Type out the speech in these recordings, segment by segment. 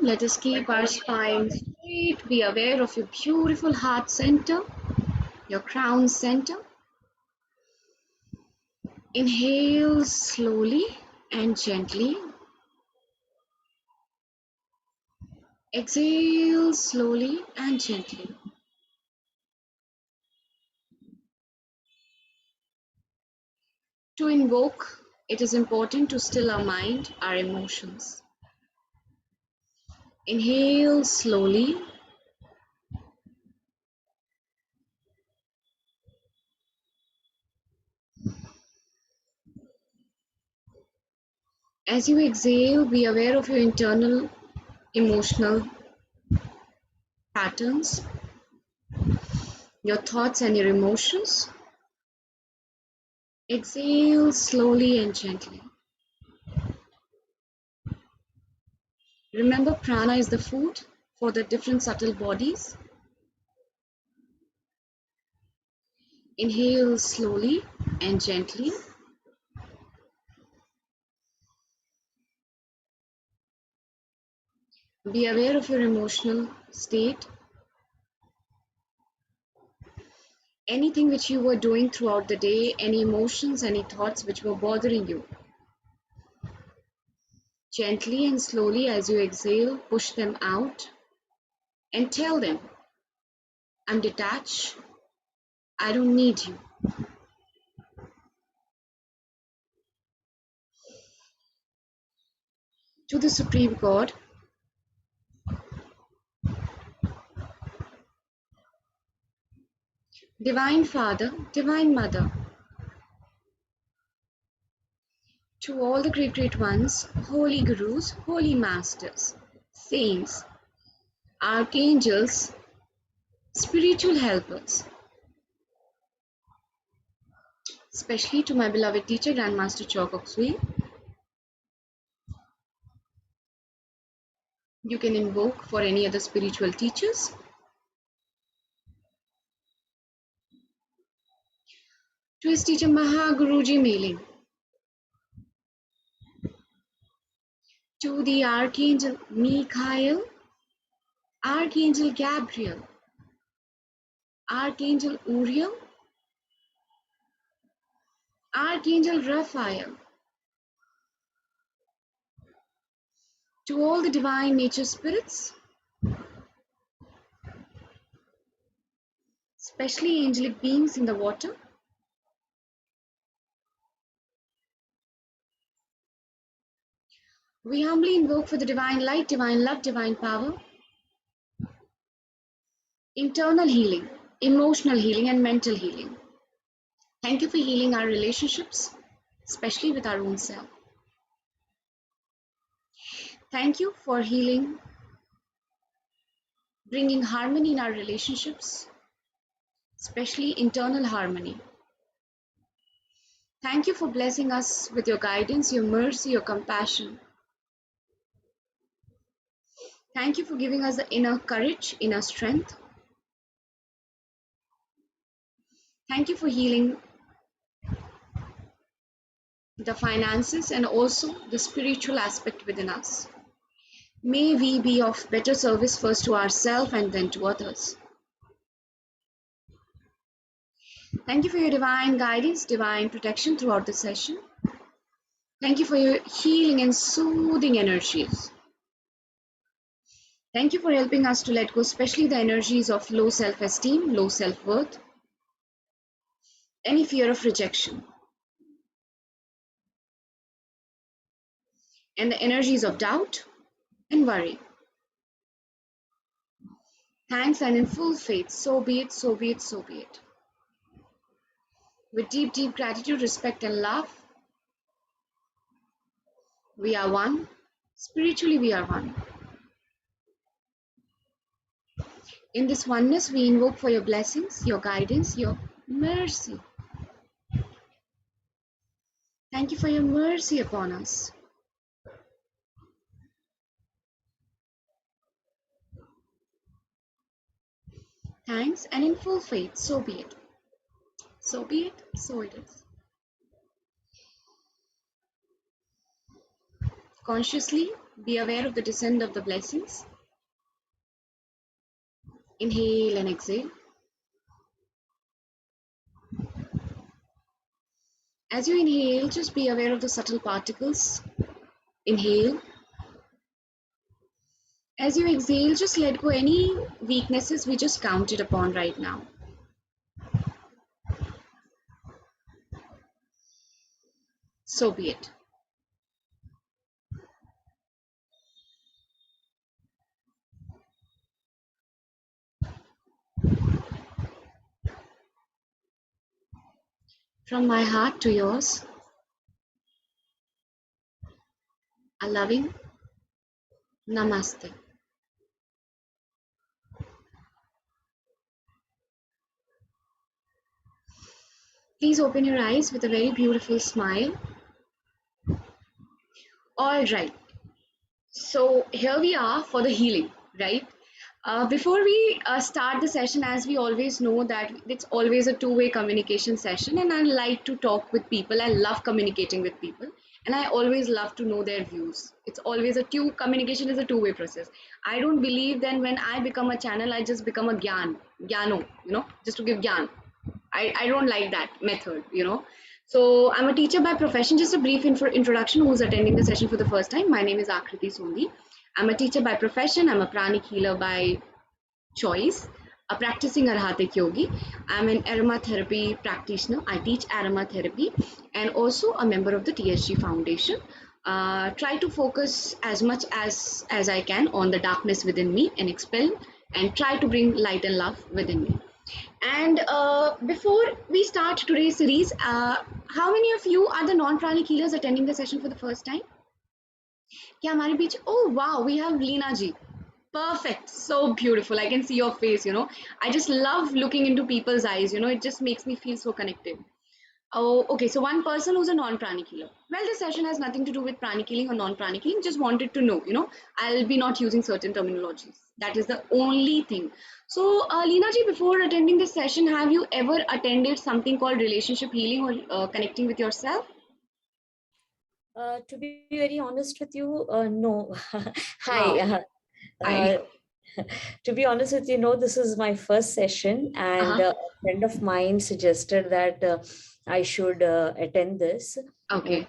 Let us keep our spine straight. Be aware of your beautiful heart center, your crown center. Inhale slowly and gently. Exhale slowly and gently. To invoke, it is important to still our mind, our emotions. Inhale slowly. As you exhale, be aware of your internal emotional patterns, your thoughts and your emotions. Exhale slowly and gently. Remember, prana is the food for the different subtle bodies. Inhale slowly and gently. Be aware of your emotional state. Anything which you were doing throughout the day, any emotions, any thoughts which were bothering you. Gently and slowly as you exhale, push them out and tell them, I'm detached. I don't need you. To the Supreme God, Divine Father, Divine Mother, to all the great ones, holy gurus, holy masters, saints, archangels, spiritual helpers, especially to my beloved teacher, Grandmaster Choa Kok Sui. You can invoke for any other spiritual teachers. To his teacher Mahaguruji Mailing, to the Archangel Michael, Archangel Gabriel, Archangel Uriel, Archangel Raphael, to all the divine nature spirits, especially angelic beings in the water, we humbly invoke for the divine light, divine love, divine power, internal healing, emotional healing, and mental healing. Thank you for healing our relationships, especially with our own self. Thank you for healing, bringing harmony in our relationships, especially internal harmony. Thank you for blessing us with your guidance, your mercy, your compassion. Thank you for giving us the inner courage, inner strength. Thank you for healing the finances and also the spiritual aspect within us. May we be of better service first to ourselves and then to others. Thank you for your divine guidance, divine protection throughout the session. Thank you for your healing and soothing energies. Thank you for helping us to let go, especially the energies of low self-esteem, low self-worth, any fear of rejection, and the energies of doubt and worry. Thanks, and in full faith, so be it, so be it, so be it. With deep, deep gratitude, respect, and love, we are one. Spiritually, we are one. In this oneness, we invoke for your blessings, your guidance, your mercy. Thank you for your mercy upon us. Thanks, and in full faith, so be it. So be it, so it is. Consciously, be aware of the descent of the blessings. Inhale and exhale. As you inhale, just be aware of the subtle particles. Inhale. As you exhale, just let go any weaknesses we just counted upon right now. So be it. From my heart to yours, a loving Namaste. Please open your eyes with a very beautiful smile. All right. So here we are for the healing, right? Before we start the session, as we always know that it's always a two-way communication session, and I like to talk with people. I love communicating with people, and I always love to know their views. It's always a two communication is a two-way process. I don't believe then when I become a channel, I just become a gyano, just to give gyan. I don't like that method. So I'm a teacher by profession. Just a brief introduction who's attending the session for the first time. My name is Akriti Sondi. I'm a teacher by profession. I'm a pranic healer by choice, a practicing Arhatic yogi. I'm an aromatherapy practitioner. I teach aromatherapy and also a member of the TSG Foundation. Try to focus as much as I can on the darkness within me and expel and try to bring light and love within me. And before we start today's series, how many of you are the non-pranic healers attending the session for the first time? क्या हमारे बीच? Oh wow, we have Leena ji. Perfect, so beautiful. I can see your face. I just love looking into people's eyes. It just makes me feel so connected. Oh, okay. So one person who's a non-pranic healer. Well, this session has nothing to do with pranic healing or non-pranic healing. Just wanted to know. I'll be not using certain terminologies. That is the only thing. So, Leena ji, before attending this session, have you ever attended something called relationship healing or connecting with yourself? To be very honest with you, no. Hi. Wow. Hi. To be honest with you, no, this is my first session, and Uh-huh. a friend of mine suggested that I should attend this. Okay.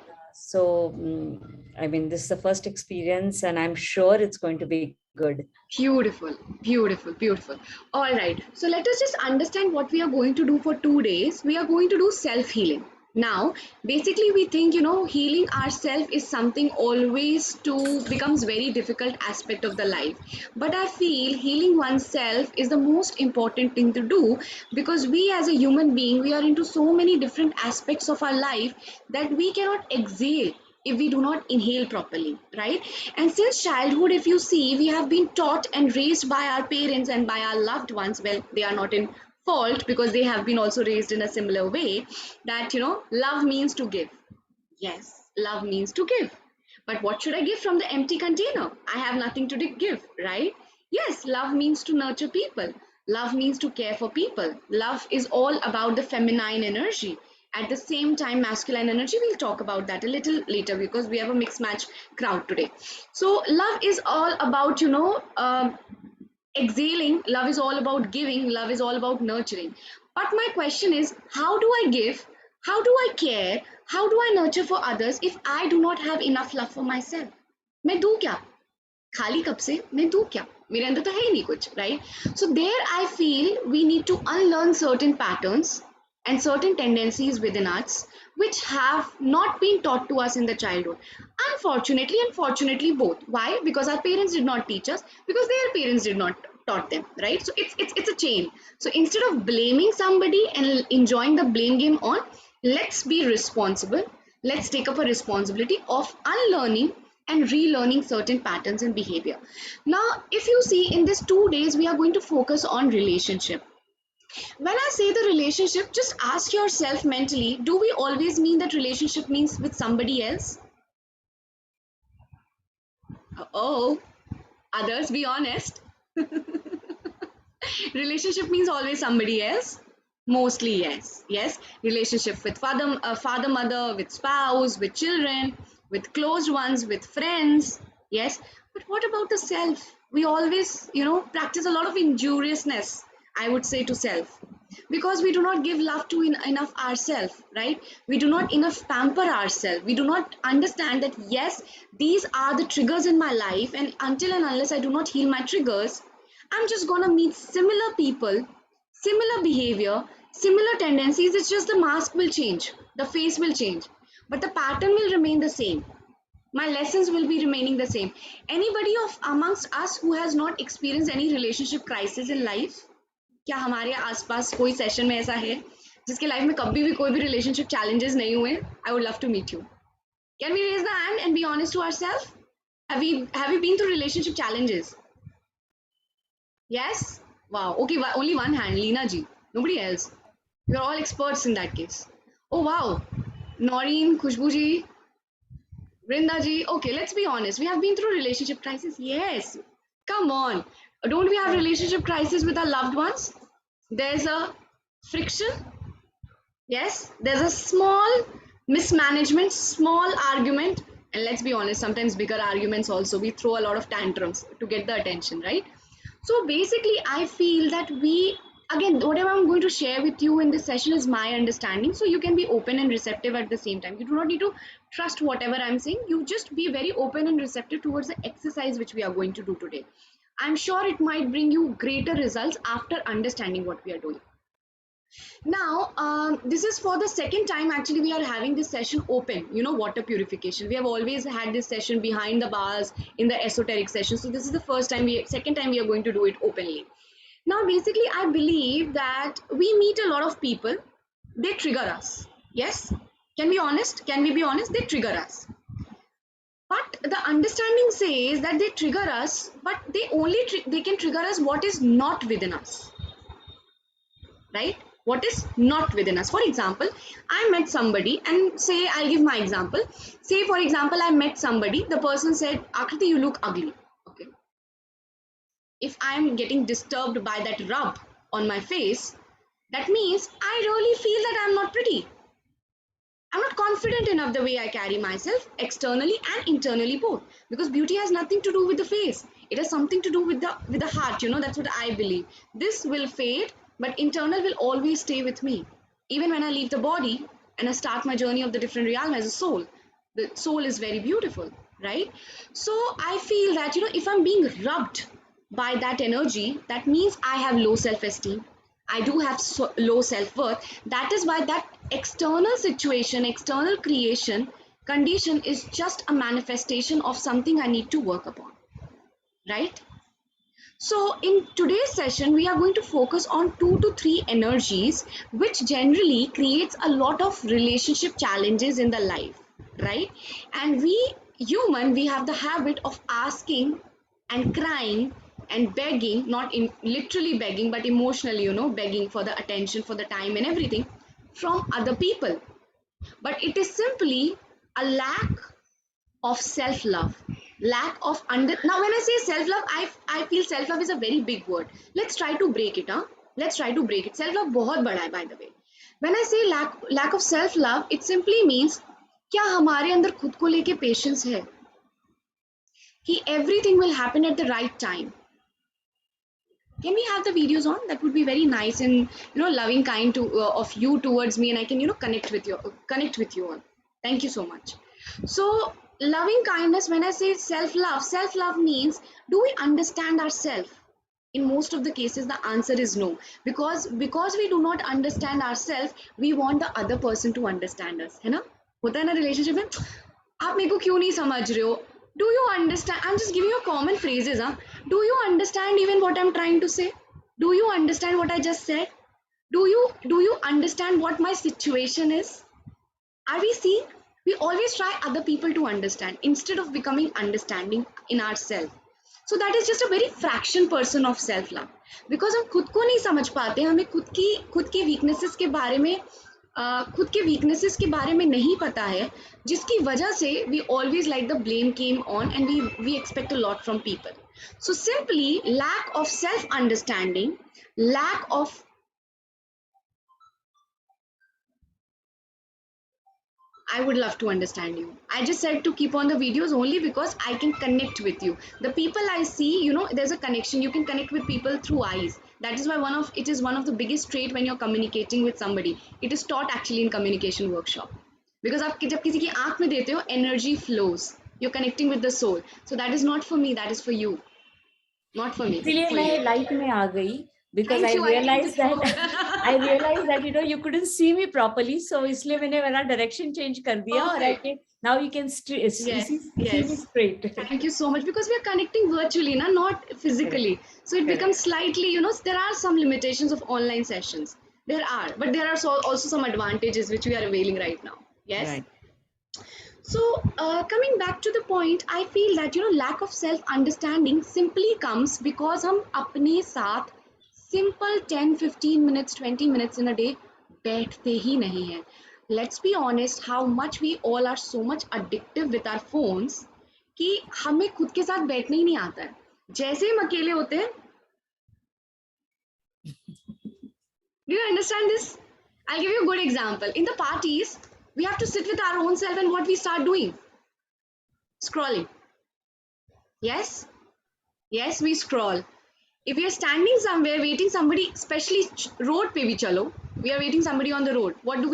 I mean, this is the first experience, and I'm sure it's going to be good. Beautiful, beautiful, beautiful. All right. So let us just understand what we are going to do for 2 days. We are going to do self healing. Now, basically, we think, healing ourselves is something always to becomes very difficult aspect of the life. But I feel healing oneself is the most important thing to do because we as a human being, we are into so many different aspects of our life that we cannot exhale if we do not inhale properly, right? And since childhood, if you see, we have been taught and raised by our parents and by our loved ones. Well, they are not in fault because they have been also raised in a similar way that, love means to give. Yes, love means to give. But what should I give from the empty container? I have nothing to give, right? Yes, love means to nurture people. Love means to care for people. Love is all about the feminine energy. At the same time, masculine energy, we'll talk about that a little later because we have a mixed match crowd today. So, love is all about, exhaling. Love is all about giving. Love is all about nurturing. But my question is, how do I give? How do I care? How do I nurture for others if I do not have enough love for myself? मैं दूं क्या? खाली cup से मैं दूं क्या? मेरे अंदर तो है ही नहीं कुछ, right? So there I feel we need to unlearn certain patterns and certain tendencies within us which have not been taught to us in the childhood. Unfortunately and fortunately both. Why? Because our parents did not teach us, because their parents did not taught them, right? So it's a chain. So instead of blaming somebody and enjoying the blame game on, let's be responsible. Let's take up a responsibility of unlearning and relearning certain patterns and behavior. Now, if you see in these 2 days, we are going to focus on relationship. When I say the relationship, just ask yourself mentally, do we always mean that relationship means with somebody else? Oh, others, be honest. Relationship means always somebody else. Mostly yes. Yes, relationship with father, mother, with spouse, with children, with closed ones, with friends. Yes, but what about the self? We always, practice a lot of injuriousness, I would say, to self, because we do not give love to enough ourselves, right? We do not enough pamper ourselves. We do not understand that, yes, these are the triggers in my life, and until and unless I do not heal my triggers, I'm just gonna meet similar people, similar behavior, similar tendencies. It's just the mask will change, the face will change, but the pattern will remain the same. My lessons will be remaining the same. Anybody of amongst us who has not experienced any relationship crisis in life? क्या हमारे आसपास कोई session में ऐसा है जिसके life में कभी भी कोई भी रिलेशनशिप चैलेंजेस नहीं हुए? I would love to meet you. Can we raise the hand and be honest to ourselves? Have we been through relationship challenges? Yes. Wow. Okay, only one hand, Leena ji. Nobody else. You're all experts in that case. Oh wow. Noreen, Khushbu ji, Brinda ji, okay, let's be honest. We have been through relationship crisis. Yes. Come on. Don't we have relationship crisis with our loved ones? There's a friction. Yes. There's a small mismanagement, small argument. And let's be honest, sometimes bigger arguments also. We throw a lot of tantrums to get the attention, right? So basically, I feel that again, whatever I'm going to share with you in this session is my understanding. So you can be open and receptive at the same time. You do not need to trust whatever I'm saying. You just be very open and receptive towards the exercise which we are going to do today. I'm sure it might bring you greater results after understanding what we are doing. Now, this is for the second time actually we are having this session open, water purification. We have always had this session behind the bars in the esoteric session. So this is the second time we are going to do it openly. Now, basically, I believe that we meet a lot of people, they trigger us. Yes? Can we be honest? Can we be honest? They trigger us. But the understanding says that they trigger us, but they can trigger us what is not within us. Right? What is not within us. For example, I met somebody, and say, I'll give my example. Say, for example, I met somebody, the person said, Akriti, you look ugly. Okay. If I'm getting disturbed by that rub on my face, that means I really feel that I'm not pretty. I'm not confident enough the way I carry myself, externally and internally both. Because beauty has nothing to do with the face. It has something to do with the heart. That's what I believe. This will fade, but internal will always stay with me. Even when I leave the body and I start my journey of the different realm as a soul, the soul is very beautiful, right? So I feel that if I'm being rubbed by that energy, that means I have low self-esteem. I do have low self-worth. That is why that external situation, external creation, condition is just a manifestation of something I need to work upon, right? So in today's session, we are going to focus on 2 to 3 energies, which generally creates a lot of relationship challenges in the life, right? And we have the habit of asking and crying and begging, not in literally begging, but emotionally, begging for the attention, for the time and everything from other people. But it is simply a lack of self-love, lack of now when I say self-love, I feel self-love is a very big word. Let's try to break it. Let's try to break it. Self-love बहुत बड़ा है, by the way. When I say lack of self-love, it simply means क्या हमारे अंदर खुद को लेके patience है कि everything will happen at the right time. Can we have the videos on? That would be very nice and loving kind to of you towards me, and I can connect with you all. Thank you so much. So loving kindness, when I say self-love means, do we understand ourselves? In most of the cases the answer is no, because we do not understand ourselves, we want the other person to understand us, है ना? होता है ना relationship में, आप मेरे को क्यों नहीं समझ रहे हो? Do you understand? I'm just giving you common phrases. Do you understand even what I'm trying to say? Do you understand what I just said? Do you understand what my situation is? Are we seeing? We always try other people to understand instead of becoming understanding in ourselves. So that is just a very fraction person of self love, because हम खुद को नहीं समझ पाते, हमें खुद के weaknesses के बारे में नहीं पता है, जिसकी वजह से we always like the blame game on, and we expect a lot from people. So simply lack of self understanding, lack of I would love to understand you. I just said to keep on the videos only because I can connect with you. The people I see, there's a connection. You can connect with people through eyes. That is why it is one of the biggest trait when you're communicating with somebody. It is taught actually in communication workshop. Because आप जब किसी की आंख में देते हो, energy flows. You're connecting with the soul. So that is not for me. That is for you. Not for me. इसीलिए For मैं you. लाइट में आ गई because Thank I you. I realized think that I realized that you couldn't see me properly, so इसलिए मैंने मेरा direction change कर दिया और I Perfect. can now you can Yes. see me Yes. straight. Thank you so much because we are connecting virtually, not Correct. physically. So it Correct. becomes slightly, there are some limitations of online sessions. There are, but there are also some advantages which we are availing right now. Yes. Right. So coming back to the point, I feel that lack of self understanding simply comes because हम अपने साथ simple 10, 15 minutes, 20 minutes in a day बैठते ही नहीं हैं. Let's be honest, how much we all are so much addictive with our phones कि हमें खुद के साथ बैठना ही नहीं आता है. जैसे हम अकेले होते हैं, do you understand this? I'll give you a good example. In the parties, we have to sit with our own self, and what we start doing? Scrolling. Yes? Yes, we scroll. If we are standing somewhere waiting somebody, especially road pe bhi chalo, we are waiting somebody on the road. What do?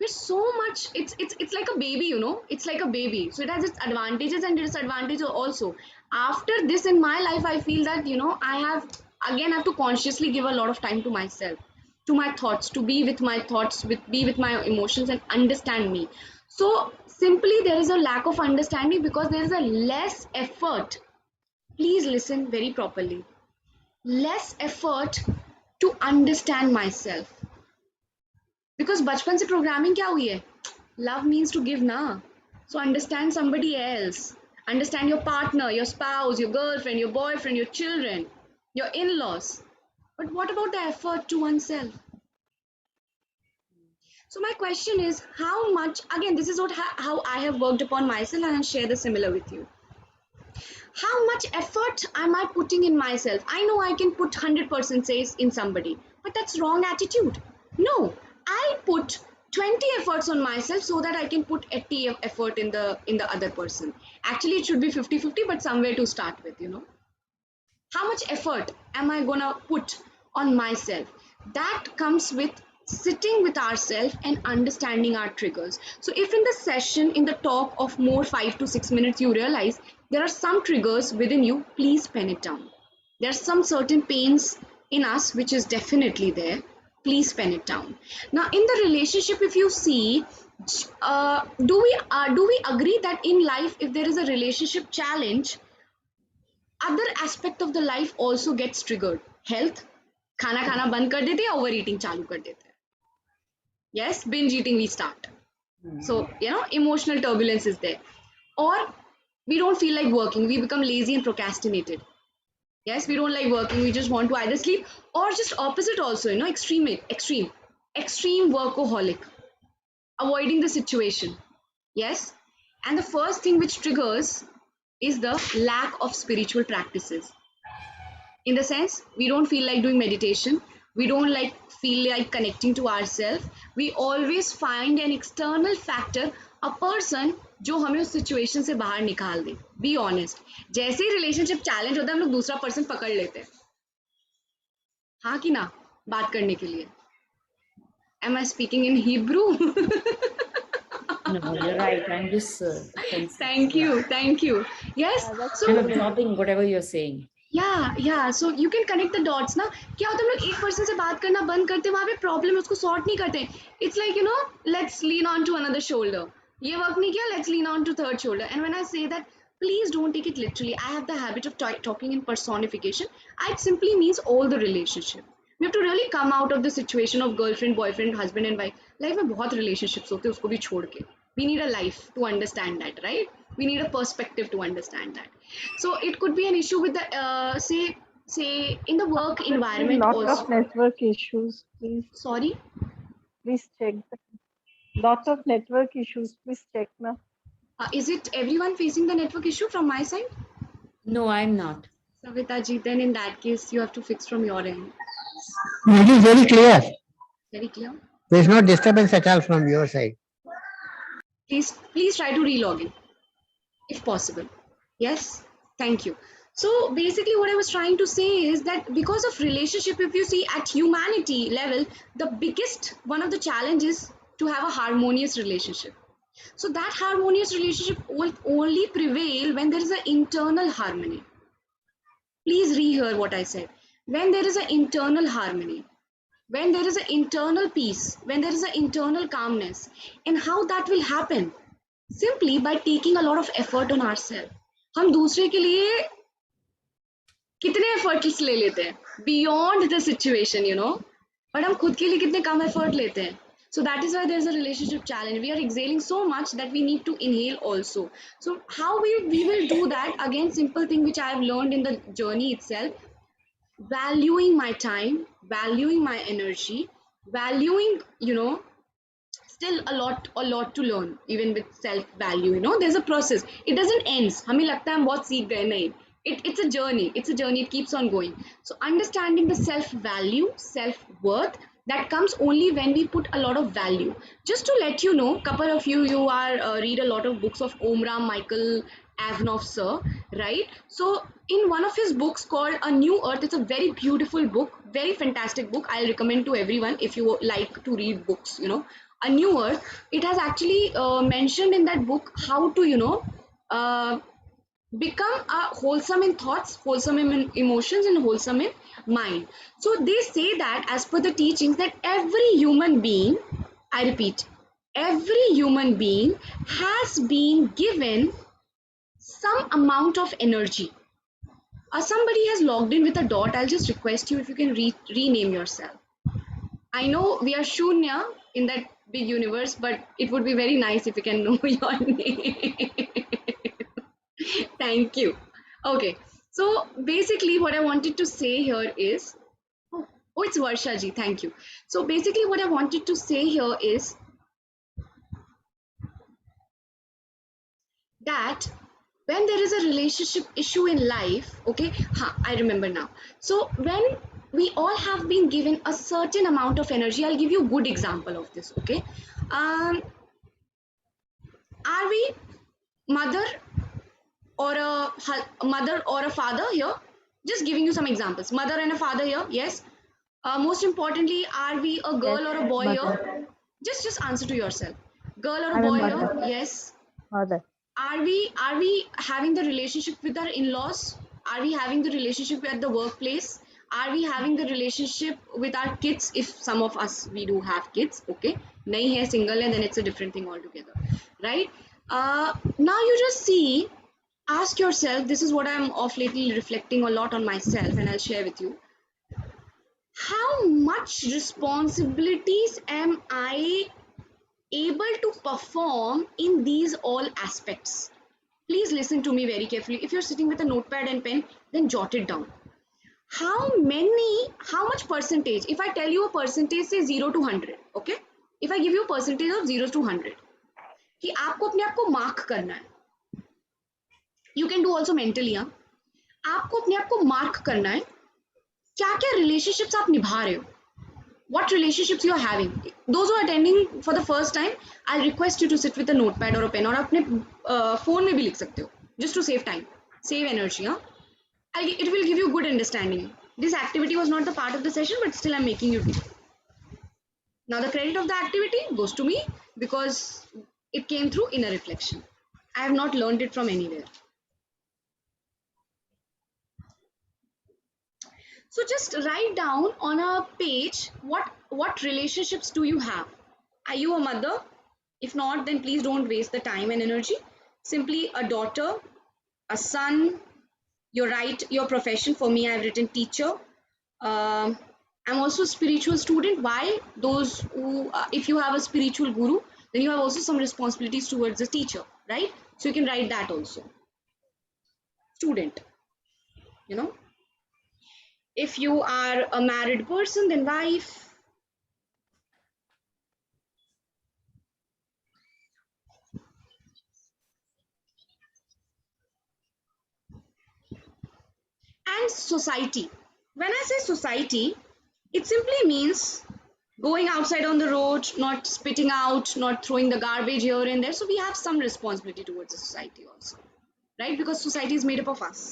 We're so much. It's like a baby, It's like a baby. So it has its advantages and disadvantages also. After this in my life, I feel that I have to consciously give a lot of time to myself, to my thoughts, to be with my thoughts, be with my emotions and understand me. So simply there is a lack of understanding because there is a less effort. Please listen very properly. Less effort to understand myself. Because बचपन से programming क्या हुई है? Love means to give ना. So understand somebody else. Understand your partner, your spouse, your girlfriend, your boyfriend, your children, your in-laws. But what about the effort to oneself? So my question is, how much? Again, this is how I have worked upon myself, and I'll share the similar with you. How much effort am I putting in myself? I know I can put 100% says in somebody, but that's wrong attitude. No, I put 20 efforts on myself so that I can put 80 effort in the other person. Actually, it should be 50-50, but somewhere to start with. How much effort am I gonna put on myself? That comes with sitting with ourselves and understanding our triggers. So if in the session, in the talk of more 5 to 6 minutes, you realize there are some triggers within you, please pen it down. There are some certain pains in us which is definitely there. Please pen it down. Now in the relationship, if you see, do we agree that in life, if there is a relationship challenge, other aspect of the life also gets triggered? Health, खाना खाना बंद कर देते हैं, over eating चालू कर देते हैं. Yes, binge eating we start. So emotional turbulence is there, or we don't feel like working, we become lazy and procrastinated. Yes, we don't like working, we just want to either sleep, or just opposite also, extreme workaholic, avoiding the situation. Yes, and the first thing which triggers is the lack of spiritual practices. In the sense, we don't feel like doing meditation, we don't feel like connecting to ourselves. We always find an external factor, a person जो हमें उस situation से बाहर निकाल दे. Be honest, जैसे ही relationship challenge होता है हम लोग दूसरा पर्सन पकड़ लेते हैं, हाँ कि ना, बात करने के लिए. Am I speaking in Hebrew? No, you're right. I'm just Thank you. Yes. So I'm absorbing whatever you're saying. या so you can connect the dots ना. क्या होता है, हम लोग एक पर्सन से बात करना बंद करते, वहां पे प्रॉब्लम है उसको सॉर्ट नहीं करते. It's like let's lean on to another shoulder. ये वर्क नहीं किया, let's lean on to third shoulder. And when I say that, please don't take it literally. I have the habit of talking in personification. It simply means all the relationship. We have to really come out of the situation of girlfriend, boyfriend, husband and wife. Life में बहुत relationships होते हैं, उसको भी छोड़ के. We need a life to understand that, right? We need a perspective to understand that. So it could be an issue with the say in the work environment Lot also. of network issues, please. Sorry. Please check. Lot of network issues. Please check now. Is it everyone facing the network issue from my side? No, I'm not. Savita ji, then in that case, you have to fix from your end. It is very clear. Very clear. There is no disturbance at all from your side. Please try to re-log in if possible. Yes, thank you. So basically what I was trying to say is that because of relationship, if you see at humanity level, the biggest one of the challenges to have a harmonious relationship. So that harmonious relationship will only prevail when there is an internal harmony. Please rehear what I said. When there is an internal harmony, when there is an internal peace, when there is an internal calmness, and how that will happen? Simply by taking a lot of effort on ourselves. हम दूसरे के लिए कितने efforts ले लेते हैं beyond the situation but हम खुद के लिए कितने कम एफर्ट लेते हैं. So that is why there's a relationship challenge. We are exhaling so much that we need to inhale also. So how we will do that? Again, simple thing which I have learned in the journey itself: valuing my time, valuing my energy, valuing, still a lot to learn even with self value. There's a process, it doesn't ends. हमें लगता है हम बहुत सीख गए, नहीं. It's a journey, it keeps on going. So understanding the self value, self worth, that comes only when we put a lot of value. Just to let you know, couple of you are read a lot of books of Omram Michael Avanov sir, right? So in one of his books called A New Earth, it's a very beautiful book, very fantastic book. I'll recommend to everyone if you like to read books. A New Earth, it has actually mentioned in that book how to uh, become wholesome in thoughts, wholesome in emotions, and wholesome in mind. So they say that as per the teachings, that every human being, I repeat, every human being has been given some amount of energy. Somebody has logged in with a dot. I'll just request you if you can rename yourself. I know we are Shunya in that big universe, but it would be very nice if you can know your name. Thank you. Okay, so basically what I wanted to say here is, oh, it's Varsha ji, thank you. So basically what I wanted to say here is that when there is a relationship issue in life, okay, I remember now. So when we all have been given a certain amount of energy, I'll give you a good example of this, okay. um are we mother or a mother or a father here? Just giving you some examples. Mother and a father here, yes. Most importantly, are we a girl Yes, or a boy mother. here? Just answer to yourself. Girl or a I'm a boy mother. here? Yes. Mother. Are we having the relationship with our in-laws? Are we having the relationship at the workplace? Are we having the relationship with our kids? If some of us, we do have kids, okay. Nahi hai, single hai, then it's a different thing altogether, right? Now you just see, ask yourself, this is what I'm off lately reflecting a lot on myself, and I'll share with you. How much responsibilities am I able to perform in these all aspects? Please listen to me very carefully. If you're sitting with a notepad and pen, then jot it down. How much percentage? If I tell you a percentage, say 0 to 100, okay? If I give you a percentage of 0 to 100, कि आपको अपने आप को mark करना है. You can do also mentally, हाँ. आपको अपने आप को मार्क करना है. क्या क्या relationships आप निभा रहे हो? What relationships you are having? Those who are attending for the first time, I'll request you to sit with a notepad or a pen, और अपने phone में भी लिख सकते हो, just to save time, save energy, हाँ. It will give you good understanding. This activity was not the part of the session, but still I'm making you do. Now the credit of the activity goes to me because it came through inner reflection. I have not learned it from anywhere. So just write down on a page what relationships do you have. Are you a mother? If not, then please don't waste the time and energy. Simply a daughter, a son. You write your profession. For me, I've written teacher. I'm also a spiritual student. Why? Those who, if you have a spiritual guru, then you have also some responsibilities towards the teacher, right? So you can write that also. Student, you know. If you are a married person, then wife. And society. When I say society, it simply means going outside on the road, not spitting out, not throwing the garbage here and there. So we have some responsibility towards the society also, right? Because society is made up of us.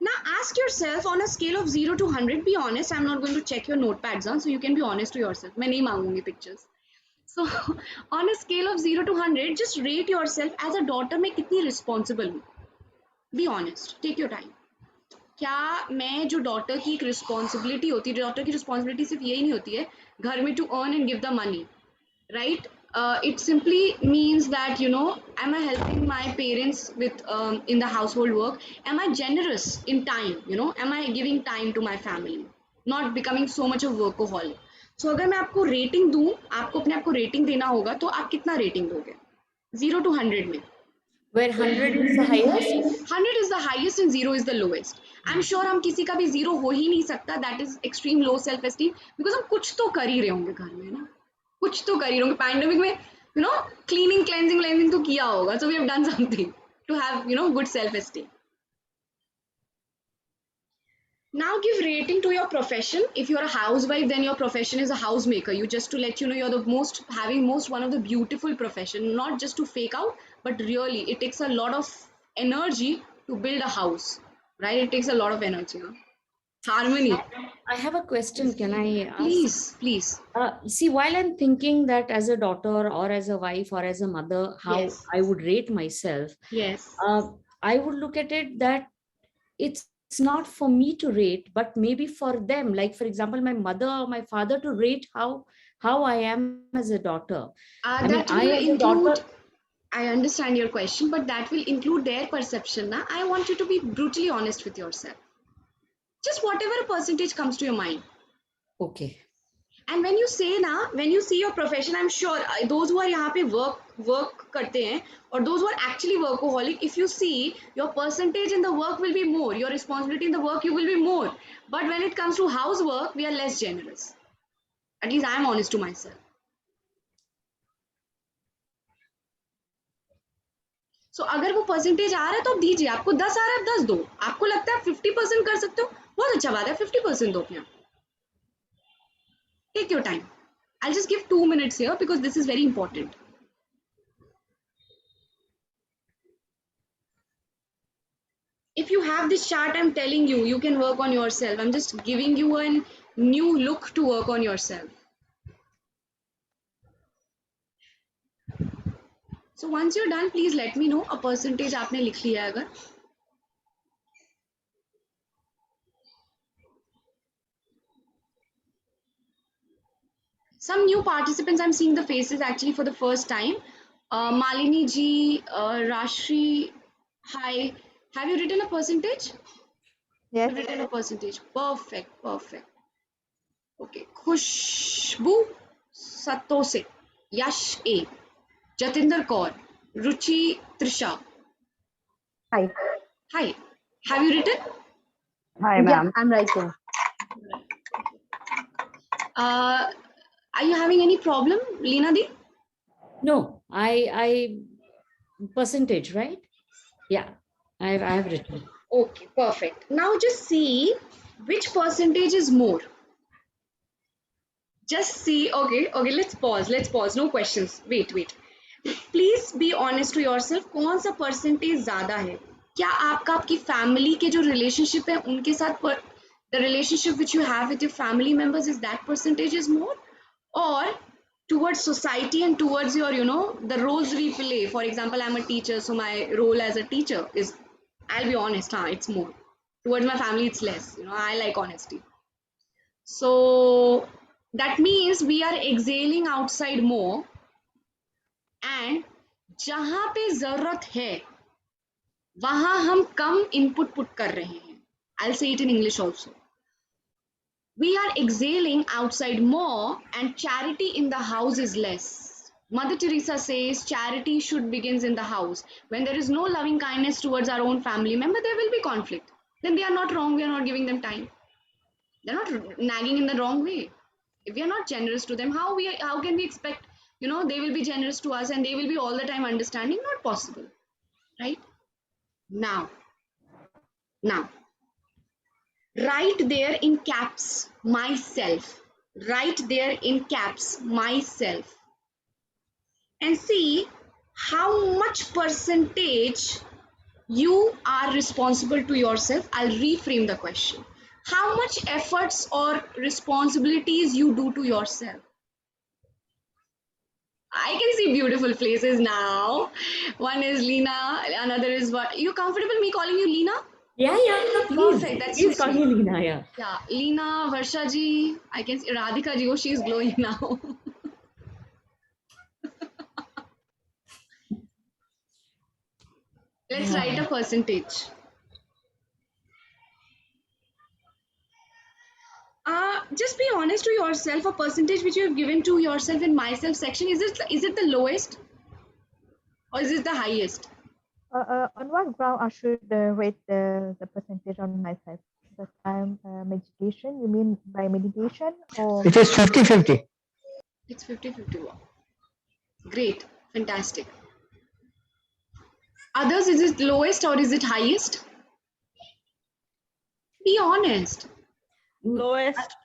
Now ask yourself on a scale of 0 to 100, be honest. I'm not going to check your notepads, so you can be honest to yourself. मैं नहीं मांगूंगी pictures. So on a scale of 0 to 100, just rate yourself as a daughter में कितनी responsible हूँ. Be honest. Take your time. क्या मैं जो daughter की एक रिस्पॉन्सिबिलिटी होती है, डॉटर की रिस्पॉन्सिबिलिटी सिर्फ यही नहीं होती है घर में to earn and give the money, right? It simply means that, you know, am I helping my parents with in the household work? Am I generous in time? You know, am I giving time to my family? Not becoming so much of workaholic. So अगर मैं आपको rating दूं, आपको अपने आप को rating देना होगा, तो आप कितना रेटिंग दोगे 0 to 100 में? Where 100 is the highest? 100 is the highest and 0 is the lowest. I'm sure हम किसी का भी 0 हो ही नहीं सकता. That is extreme low self esteem, because हम कुछ तो कर ही रहे होंगे घर में ना, कुछ तो कर ही रहे होंगे. पैंडेमिक में, you know, cleaning, cleansing तो किया होगा. So we have done something to have, you know, good self esteem. Now give rating to your profession. If you're a housewife, then your profession is a housemaker. You, just to let you know, you're the one of the beautiful profession, not just to fake out, but really it takes a lot of energy to build a house, right? It takes a lot of energy, huh? Harmony. I have a question. Can I ask? Please. See, while I'm thinking that as a daughter or as a wife or as a mother, how Yes. I would rate myself, Yes. I would look at it that it's not for me to rate, but maybe for them. Like, for example, my mother or my father to rate how I am as a daughter. I mean, That I will as a include. daughter. I understand your question, but that will include their perception. Na? I want you to be brutally honest with yourself. Just whatever percentage comes to your mind. Okay. And when you say na, when you see your profession, I'm sure those who are यहाँ पे work करते हैं, or those who are actually workaholic, if you see, your percentage in the work will be more, your responsibility in the work you will be more. But when it comes to housework, we are less generous. At least I am honest to myself. So अगर वो percentage आ रहा है तो आप दीजिए. आपको 10 आ रहा है, आप 10 दो. आपको लगता है आप 50% कर सकते हो, बहुत अच्छा बात है, 50% दो अपने आप. Take your time. I'll just give 2 minutes here because this is very important. If you have this chart, I'm telling you, you can work on yourself. I'm just giving you a new look to work on yourself. So once you're done, please let me know. A percentage आपने लिख लिया है अगर. Some new participants, I'm seeing the faces actually for the first time. Malini ji, Rashri, hi. Have you written a percentage? Yes. You've written a percentage. Perfect. Okay. Khushbu Satose, Yash A, Jatinder Kaur, Ruchi Trisha. Hi. Hi. Have you written? Hi, ma'am. I'm writing. Are you having any problem, Leena Di? No, I percentage, right? Yeah, I have written. Okay, perfect. Now just see which percentage is more. Just see. Okay, let's pause. No questions. Wait. Please be honest to yourself. कौन सा percentage ज़्यादा है? क्या आपकी family के जो relationship है उनके साथ the relationship which you have with your family members, is that percentage is more, or towards society and towards your, you know, the roles we play? For example, I'm a teacher, so my role as a teacher is, I'll be honest, it's more. Towards my family, it's less. You know, I like honesty. So that means we are exhaling outside more, and जहाँ पे जरूरत है वहाँ हम कम input put कर रहे हैं. I'll say it in English also. We are exhaling outside more, and charity in the house is less. Mother Teresa says charity should begins in the house. When there is no loving kindness towards our own family member, there will be conflict. Then they are not wrong. We are not giving them time. They're not nagging in the wrong way. If we are not generous to them, how can we expect, you know, they will be generous to us and they will be all the time understanding? Not possible, right? Now, right there in caps, myself. Write there in caps, myself, and see how much percentage you are responsible to yourself. I'll reframe the question. How much efforts or responsibilities you do to yourself? I can see beautiful faces now. One is Lena, another is what? You comfortable me calling you Lena? Yeah, please. Perfect. That's so Please call sweet. me Leena, yeah. Yeah, Lena, Varsha ji. I can see Radhika ji. Oh, she's glowing now. Let's write a percentage. Just be honest to yourself. A percentage which you have given to yourself in myself section, is it the lowest or is it the highest? On what ground I should rate the percentage on myself? That I'm meditation. You mean by meditation or It is 50-50. It's 50-50. Wow. Great, fantastic. Others, is it lowest or is it highest? Be honest. lowest?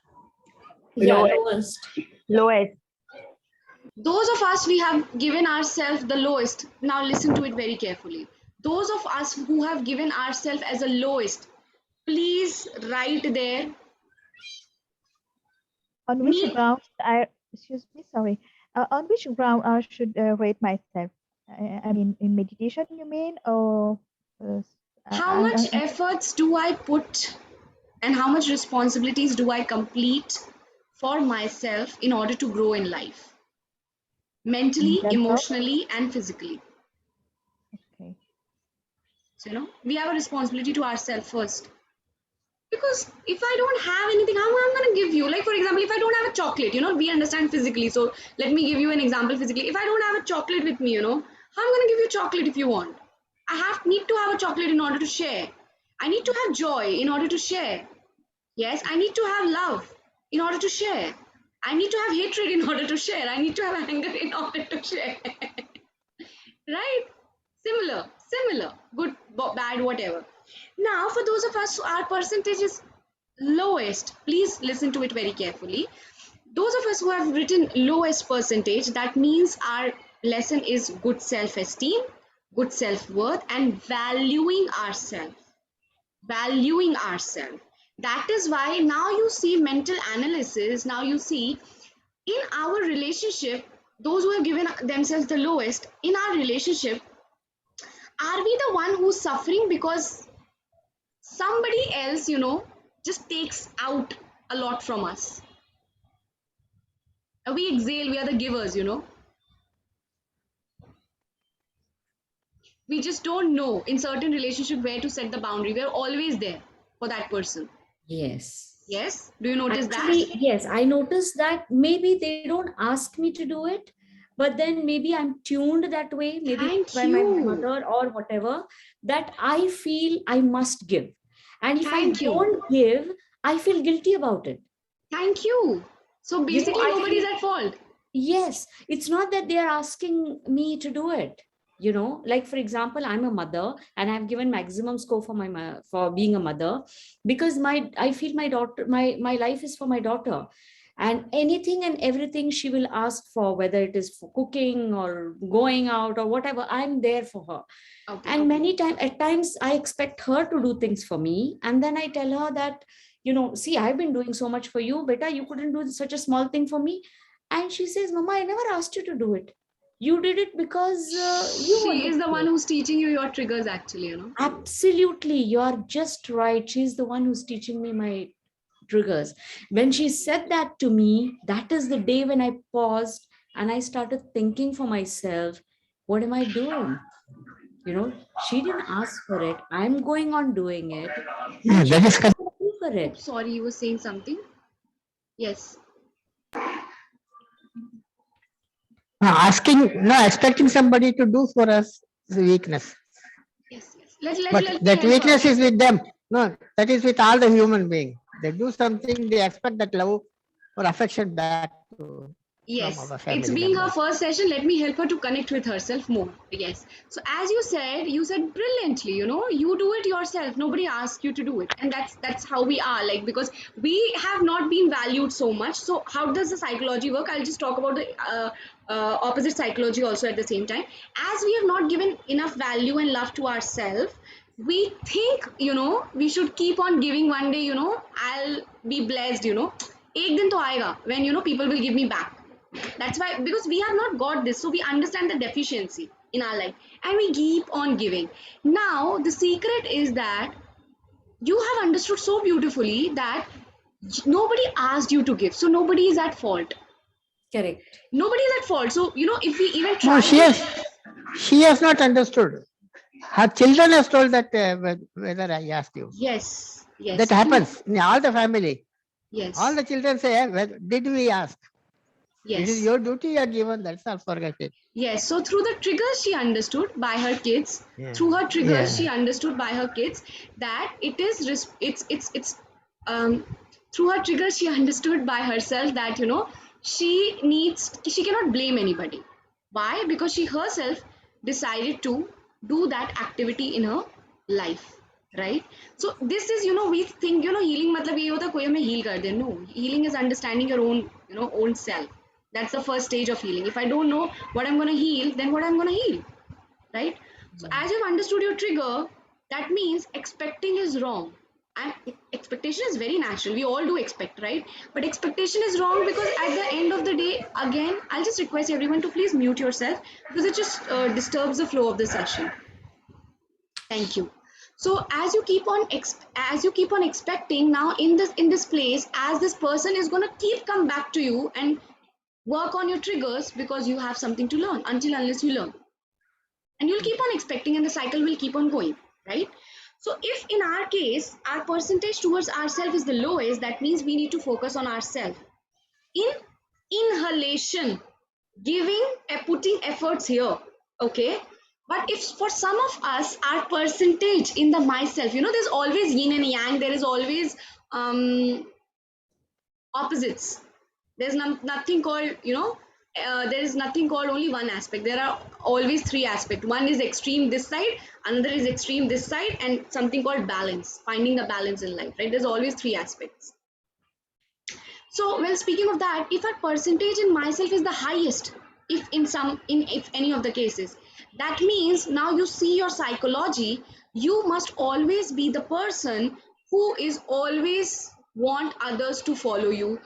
Yeah, Lowest. lowest. Lowest. Those of us we have given ourselves the lowest. Now listen to it very carefully. Those of us who have given ourselves as a lowest, please write there. On which Me, ground excuse me, sorry. On which ground I should rate myself? I mean, in meditation, you mean, or how much efforts do I put and how much responsibilities do I complete for myself in order to grow in life, in mentally, general? emotionally, and physically? Okay. So, we have a responsibility to ourselves first. Because if I don't have anything, how am I going to give you? Like, for example, if I don't have a chocolate, we understand physically. So, let me give you an example physically. If I don't have a chocolate with me, how am I going to give you chocolate if you want? Need to have a chocolate in order to share. I need to have joy in order to share. Yes, I need to have love in order to share. I need to have hatred in order to share. I need to have anger in order to share. Right? Similar, good, bad, whatever. Now, for those of us, our percentage is lowest. Please listen to it very carefully. Those of us who have written lowest percentage, that means our lesson is good self-esteem, good self-worth, and valuing ourselves. Valuing ourselves. That is why now you see mental analysis. Now you see in our relationship, those who have given themselves the lowest in our relationship, are we the one who's suffering because somebody else, just takes out a lot from us? We exhale, we are the givers. We just don't know in certain relationship where to set the boundary. We're always there for that person. Yes. Yes? Do you notice Actually, that? yes, I noticed that maybe they don't ask me to do it, but then maybe I'm tuned that way, maybe Thank by my you. mother or whatever, that I feel I must give. And if I Thank you. don't give, I feel guilty about it. Thank you. So basically, I nobody's feel, at fault. yes, it's not that they are asking me to do it. Like for example, I'm a mother and I've given maximum score for for being a mother, because I feel my daughter, my life is for my daughter, and anything and everything she will ask for, whether it is for cooking or going out or whatever, I'm there for her. Okay. And at times I expect her to do things for me, and then I tell her that, see, I've been doing so much for you, beta, you couldn't do such a small thing for me. And she says, Mama, I never asked you to do it. You did it because you She wanted is the to. one who's teaching you your triggers, actually. Absolutely, you're just right. She's the one who's teaching me my triggers. When she said that to me, that is the day when I paused and I started thinking for myself, what am I doing? She didn't ask for it. I'm going on doing it. Yeah, And she that is correct. for it. Oops, sorry, you were saying something. Yes. Asking, no, expecting somebody to do for us is a weakness. Yes. Let But me that help weakness her. is with them. No, that is with all the human beings. They do something, they expect that love or affection back. Yes, from our it's family being her members. first session. Let me help her to connect with herself more. Yes. So as you said brilliantly, you do it yourself. Nobody asks you to do it. And that's how we are, like, because we have not been valued so much. So how does the psychology work? I'll just talk about the opposite psychology also at the same time. As we have not given enough value and love to ourselves, we think, we should keep on giving. One day, I'll be blessed, एक दिन तो आएगा when people will give me back. That's why, because we have not got this, so we understand the deficiency in our life and we keep on giving. Now the secret is that you have understood so beautifully that nobody asked you to give, so nobody is at fault. Correct. Nobody is at fault. So if we even No, try she has not understood. Her children has told that whether I asked you. yes, That happens in all the family. yes, All the children say, did we ask? It is yes, your duty you are given, that's all, forget it. yes. So through the triggers she understood by her kids, Yeah. through her triggers she Yeah. understood by her kids that it is it's um through her triggers she understood by herself that she cannot blame anybody. Why? Because she herself decided to do that activity in her life, right? So this is, we think, healing matlab ye hota koi hame heal kar de. No, healing is understanding your own, own self. That's the first stage of healing. If I don't know what I'm going to heal, then what I'm going to heal, right? So as you've understood your trigger, that means expecting is wrong. And expectation is very natural. We all do expect, right? But expectation is wrong because at the end of the day, again, I'll just request everyone to please mute yourself because it just disturbs the flow of the session. Thank you. So as you keep on expecting, now in this place, as this person is going to keep come back to you and work on your triggers because you have something to learn until unless you learn, and you'll keep on expecting and the cycle will keep on going, right? So if in our case our percentage towards ourselves is the lowest, that means we need to focus on ourselves in inhalation, giving putting efforts here, okay? But if for some of us our percentage in the myself, there's always yin and yang, there is always opposites. There's nothing called, there is nothing called only one aspect. There are always three aspects. One is extreme this side, another is extreme this side, and something called balance, finding the balance in life, right? There's always three aspects. So when speaking of that, if a percentage in myself is the highest, if any of the cases, that means now you see your psychology, you must always be the person who is always want others to follow you,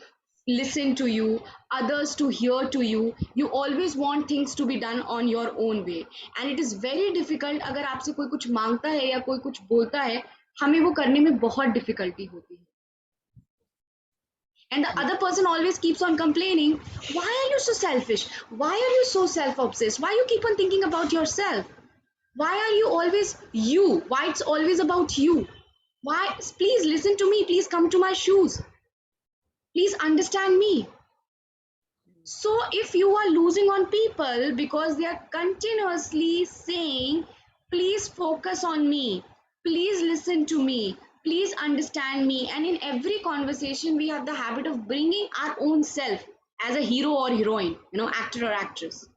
listen to you, others to hear to you. You always want things to be done on your own way, and it is very difficult. अगर आपसे कोई कुछ मांगता है या कोई कुछ बोलता है, हमें वो करने में बहुत डिफिकल्टी होती है. And the other person always keeps on complaining, why are you so selfish? Why are you so self-obsessed? Why you keep on thinking about yourself? Why are you always you? Why it's always about you? Why? Please listen to me. Please come to my shoes. Please understand me. So if you are losing on people because they are continuously saying, please focus on me, please listen to me, please understand me, and in every conversation we have the habit of bringing our own self as a hero or heroine, actor or actress.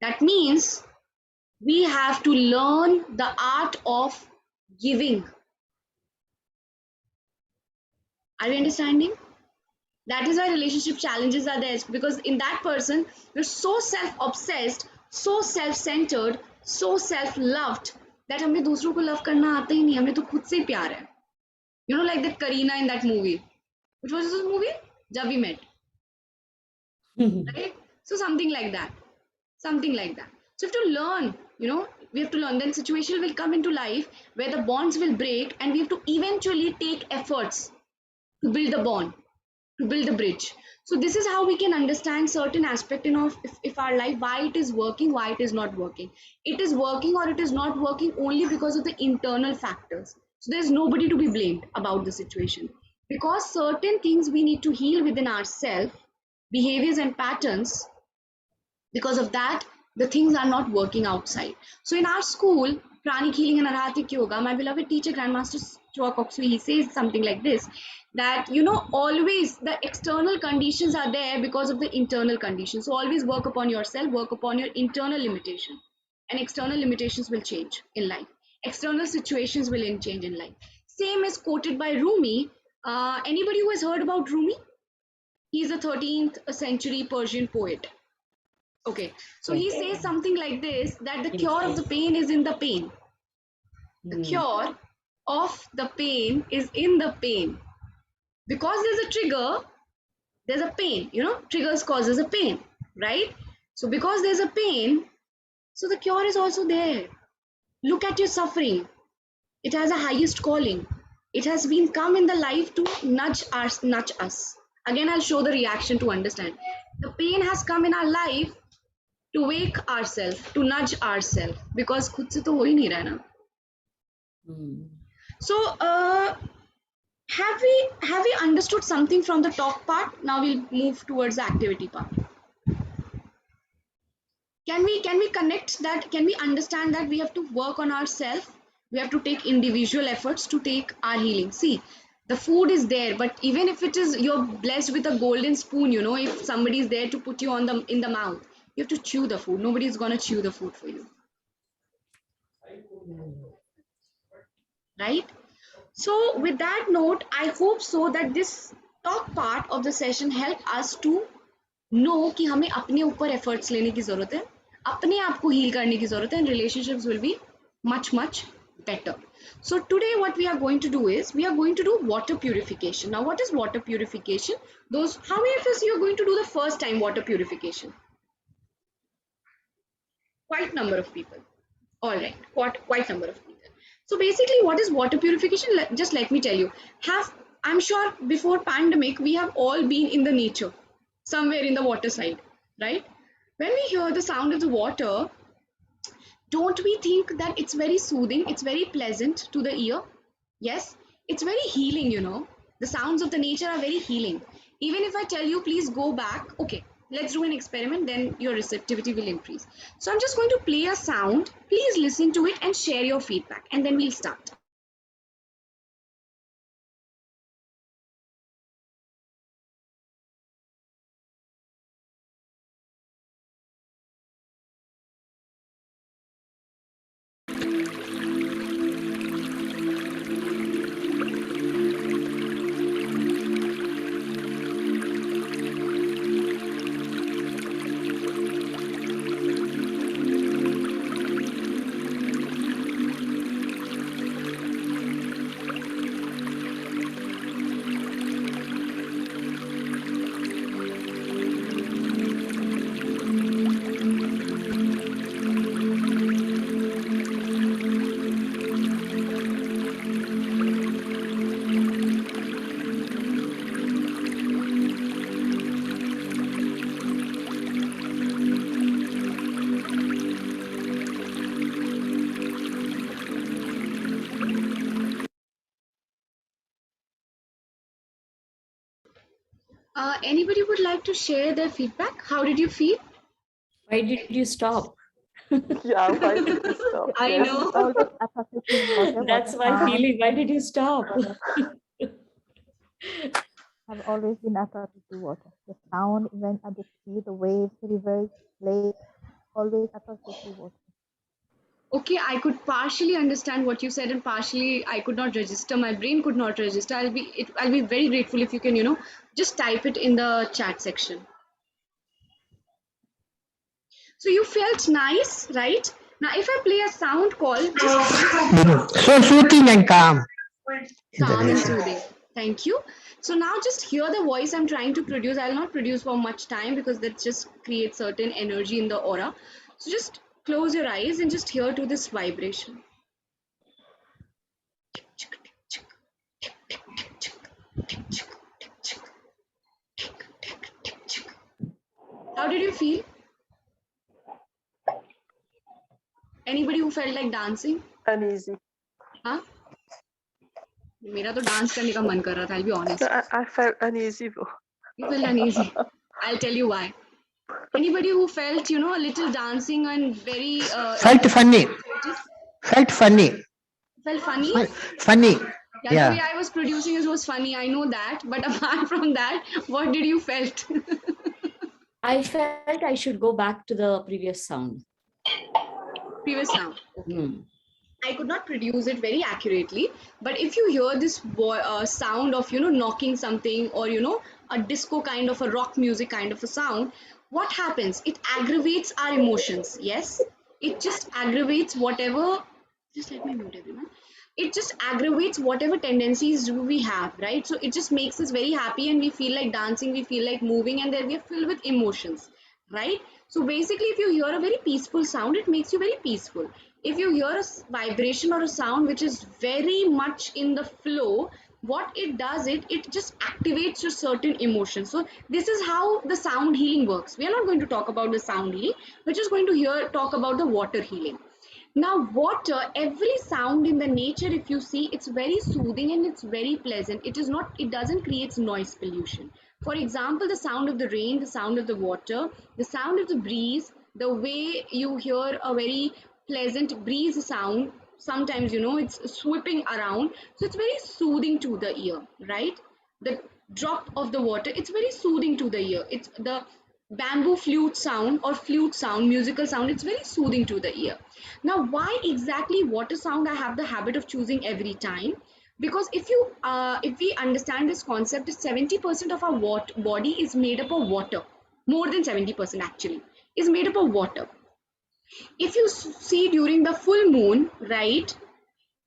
That means we have to learn the art of giving. Are you understanding? That is why relationship challenges are there, because in that person you're so self-obsessed, so self-centered, so self-loved that हमें दूसरों को love करना आता ही नहीं, हमें तो खुद से ही प्यार है. Like that Kareena in that movie. Which was this movie? Jab We Met. Right? So something like that. Something like that. So we have to learn, we have to learn. Then situation will come into life where the bonds will break and we have to eventually take efforts to build the bond, to build a bridge. So this is how we can understand certain aspect if our life, why it is working, why it is not working. It is working or it is not working only because of the internal factors. So there's nobody to be blamed about the situation, because certain things we need to heal within ourselves, behaviors and patterns. Because of that, the things are not working outside. So in our school, pranic healing and arhatic yoga, my beloved teacher, Grandmaster Chua Kok Sui, he says something like this, that always the external conditions are there because of the internal conditions. So always work upon yourself, work upon your internal limitation, and external limitations will change in life. External situations will change in life. Same is quoted by Rumi. Anybody who has heard about Rumi? He's a 13th century Persian poet. Okay, so he says something like this, that the cure of the pain is in the pain. The cure of the pain is in the pain. Because there's a trigger, there's a pain. Triggers causes a pain, right? So because there's a pain, so the cure is also there. Look at your suffering. It has a highest calling. It has been come in the life to nudge us. Again, I'll show the reaction to understand. The pain has come in our life to wake ourselves, to nudge ourselves, because खुद से तो हो ही नहीं रहा ना. So, have we understood something from the talk part? Now we'll move towards the activity part. Can we connect that? Can we understand that we have to work on ourselves? We have to take individual efforts to take our healing. See, the food is there, but even if it is, you're blessed with a golden spoon, if somebody is there to put you in the mouth, you have to chew the food. Nobody is going to chew the food for you. Right? So with that note, I hope so that this talk part of the session help us to know कि हमें अपने ऊपर efforts लेने की ज़रूरत है, अपने आप को heal करने की ज़रूरत है, and relationships will be much better. So today what we are going to do is, we are going to do water purification. Now what is water purification? How many of us you are going to do the first time water purification? Quite number of people. All right, quite number of people. So basically, what is water purification? Just let me tell you. I'm sure before pandemic, we have all been in the nature, somewhere in the water side, right? When we hear the sound of the water, don't we think that it's very soothing? It's very pleasant to the ear. Yes, it's very healing, The sounds of the nature are very healing. Even if I tell you, please go back, okay, let's do an experiment, then your receptivity will increase. So I'm just going to play a sound. Please listen to it and share your feedback, and then we'll start. Anybody would like to share their feedback? How did you feel? Why did you stop? Yeah, why did you stop? I Yes. know. Always appreciating water. That's water my sound. feeling. Why did you stop? I've always been attracted to water. The sound, when at the sea, the waves, rivers, lakes, always attracted to water. Okay, I could partially understand what you said, and partially I could not register. My brain could not register. I'll be very grateful if you can, just type it in the chat section. So you felt nice, right? Now, if I play a sound call, just So soothing and calm. calm and soothing. Thank you. So now just hear the voice I'm trying to produce. I'll not produce for much time because that just creates certain energy in the aura. So just close your eyes and just hear to this vibration. How did you feel? Anybody who felt like dancing? Uneasy. Huh? मेरा तो dance करने का मन कर रहा था, I'll be honest. No, I felt uneasy though. You felt uneasy. I'll tell you why. Anybody who felt, a little dancing and very Felt funny. Felt funny. felt funny? Funny. Yeah, the Yeah. way I was producing it was funny, I know that. But apart from that, what did you felt? I felt I should go back to the previous sound. Previous sound. Hmm. I could not produce it very accurately, but if you hear this sound of knocking something, or a disco kind of a rock music kind of a sound, what happens? It aggravates our emotions. Yes, it just aggravates whatever. Just let me mute everyone. It just aggravates whatever tendencies we have, right? So it just makes us very happy, and we feel like dancing, we feel like moving, and then we are filled with emotions, right? So basically, if you hear a very peaceful sound, it makes you very peaceful. If you hear a vibration or a sound which is very much in the flow, what it does, it just activates your certain emotions. So this is how the sound healing works. We are not going to talk about the sound healing, we're just going to talk about the water healing. Now, water, every sound in the nature, if you see, it's very soothing and it's very pleasant. It is not, it doesn't create noise pollution. For example, the sound of the rain, the sound of the water, the sound of the breeze, the way you hear a very pleasant breeze sound, sometimes it's sweeping around. So it's very soothing to the ear, right? The drop of the water, it's very soothing to the ear. It's the bamboo flute sound or flute sound, musical sound, it's very soothing to the ear. Now, why exactly water sound I have the habit of choosing every time? Because if we understand this concept, is 70% of our body is made up of water. More than 70% actually is made up of water. If you see during the full moon, right,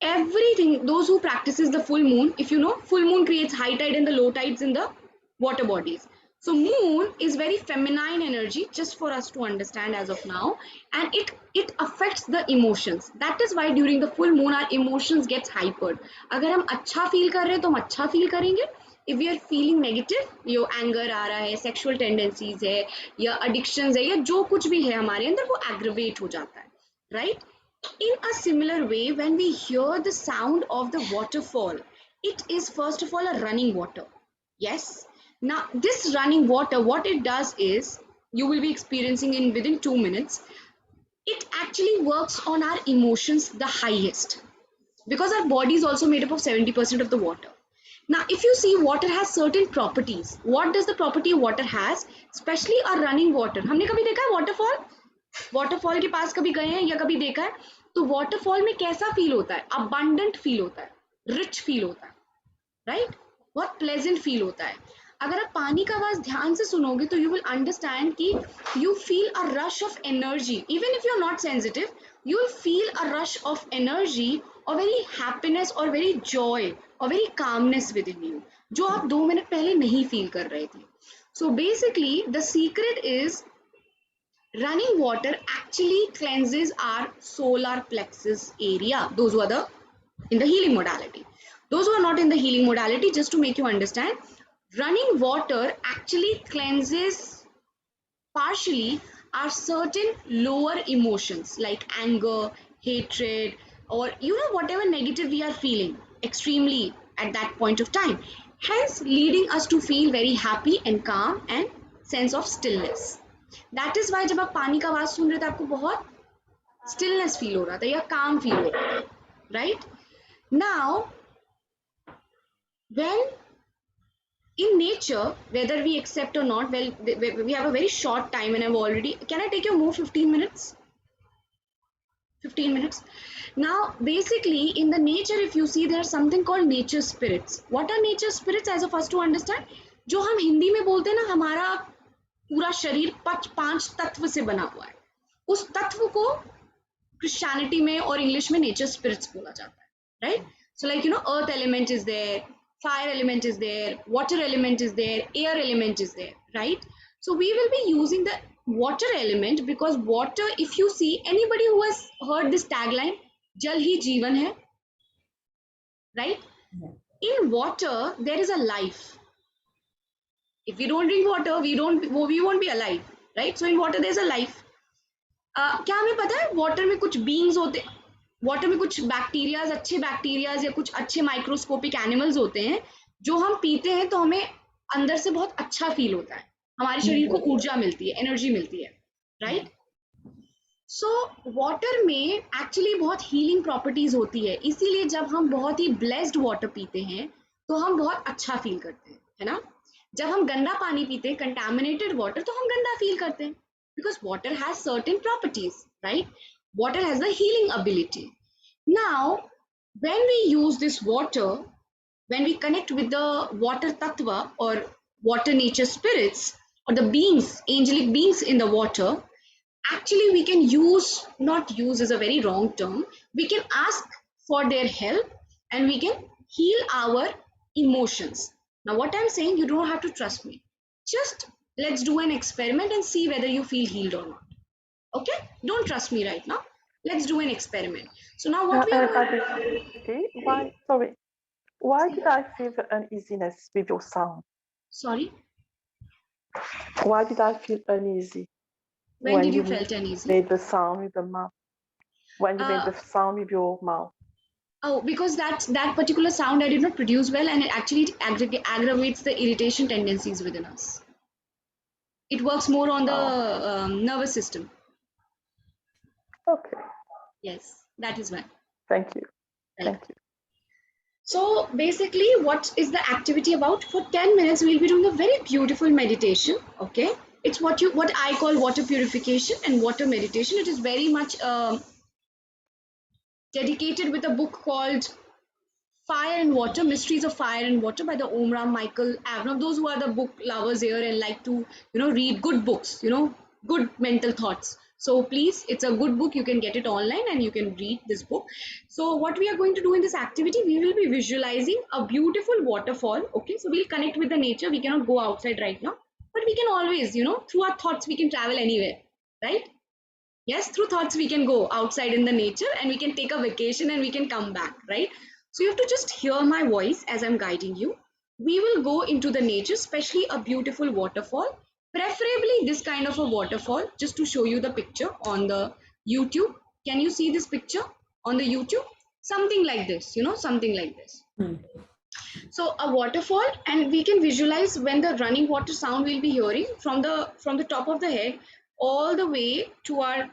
everything, those who practices the full moon, if you know, full moon creates high tide and the low tides in the water bodies. So moon is very feminine energy, just for us to understand as of now, and it affects the emotions. That is why during the full moon our emotions gets hypered. अगर हम अच्छा feel कर रहे हैं तो हम अच्छा feel करेंगे. If we are feeling negative, yo anger आ रहा है, sexual tendencies है, या addictions है, या जो कुछ भी है हमारे अंदर, वो aggravate हो जाता है, right? In a similar way, when we hear the sound of the waterfall, it is first of all a running water. Yes. Now, this running water, what it does is, you will be experiencing in within 2 minutes, it actually works on our emotions the highest, because our body is also made up of 70% of the water. Now, if you see, water has certain properties. What does the property of water has? Especially a running water. हमने कभी देखा है waterfall? Waterfall के पास कभी गए हैं या कभी देखा है? तो वाटरफॉल में कैसा फील होता है? अबंडेंट फील होता है, रिच फील होता है, राइट? बहुत प्लेजेंट फील होता है. अगर आप पानी का आवाज ध्यान से सुनोगे तो यू विल अंडरस्टैंड कि you feel a rush of energy. Even if you are not sensitive, you will feel a rush of energy और वेरी हैप्पीनेस और वेरी जॉय और very calmness within you, जो आप 2 minute पहले नहीं feel कर रहे थे. So basically the secret is, running water actually cleanses our solar plexus area. Those who are in the healing modality. Those who are not in the healing modality, just to make you understand, running water actually cleanses partially our certain lower emotions like anger, hatred, or whatever negative we are feeling extremely at that point of time. Hence, leading us to feel very happy and calm and sense of stillness. That is why जब आप पानी का आवाज सुन रहे थे आपको बहुत stillness feel हो रहा था या calm feel हो रहा था, right? Now, when in nature, whether we accept or not, well, we have a very short time, and I've already, can I take your more 15 minutes? 15 minutes. Now, basically, in the nature, if you see, there's something called nature spirits. What are nature spirits? As of us to understand, जो हम हिंदी में बोलते हैं ना, हमारा पूरा शरीर 5 तत्व से बना हुआ है, उस तत्व को क्रिश्चियनिटी में और इंग्लिश में नेचर स्पिरिट्स बोला जाता है, right? So like earth element is there, fire element is there, water element is there, air element is there, right? So we will be using the water element because water, if you see, anybody who has heard this tagline, jal hi jeevan hai, right? In water there is a life. If we don't drink water, we won't be alive, right? So in water there's a life. क्या हमें पता है water में कुछ beings होते, water में कुछ bacterias, अच्छे बैक्टीरियाज या कुछ अच्छे माइक्रोस्कोपिक एनिमल्स होते हैं जो हम पीते हैं तो हमें अंदर से बहुत अच्छा फील होता है, हमारे शरीर को ऊर्जा मिलती है, एनर्जी मिलती है, राइट? सो वाटर में एक्चुअली बहुत हीलिंग प्रॉपर्टीज होती है, इसीलिए जब हम बहुत ही ब्लेस्ड वाटर पीते हैं तो हम बहुत अच्छा फील करते हैं, है ना। जब हम गंदा पानी पीते हैं, कंटामिनेटेड वाटर, तो हम गंदा फील करते हैं, because water has certain properties, right. Water has the healing ability. Now, when we use this water, when we connect with the water tattva or water nature spirits or the beings, angelic beings in the water, actually we can use, not use is a very wrong term, we can ask for their help and we can heal our emotions. Now, what I'm saying, you don't have to trust me. Just let's do an experiment and see whether you feel healed or not. Okay? Don't trust me right now. Let's do an experiment. So now what we are going Aditi, why did I feel the uneasiness with your sound? Sorry, Why did I feel uneasy when did you felt uneasy? made the sound with the mouth? When you made the sound with your mouth? Oh, because that particular sound I did not produce well, and it actually aggravates the irritation tendencies within us. It works more on the nervous system. Okay. Yes, that is why. Thank you. Right. Thank you. So basically, what is the activity about? For 10 minutes, we'll be doing a very beautiful meditation. Okay, it's what I call water purification and water meditation. It is very much dedicated with a book called Fire and Water, Mysteries of Fire and Water by the Omram Michael Avenov. Those who are the book lovers here and like to, read good books, good mental thoughts. So please, it's a good book. You can get it online and you can read this book. So what we are going to do in this activity, we will be visualizing a beautiful waterfall. Okay, so we'll connect with the nature. We cannot go outside right now, but we can always, through our thoughts, we can travel anywhere, right? Yes, through thoughts, we can go outside in the nature and we can take a vacation and we can come back, right? So you have to just hear my voice as I'm guiding you. We will go into the nature, especially a beautiful waterfall. Preferably this kind of a waterfall, just to show you the picture on the YouTube. Can you see this picture on the YouTube? Something like this, something like this. So a waterfall, and we can visualize when the running water sound we'll be hearing from the top of the head all the way to our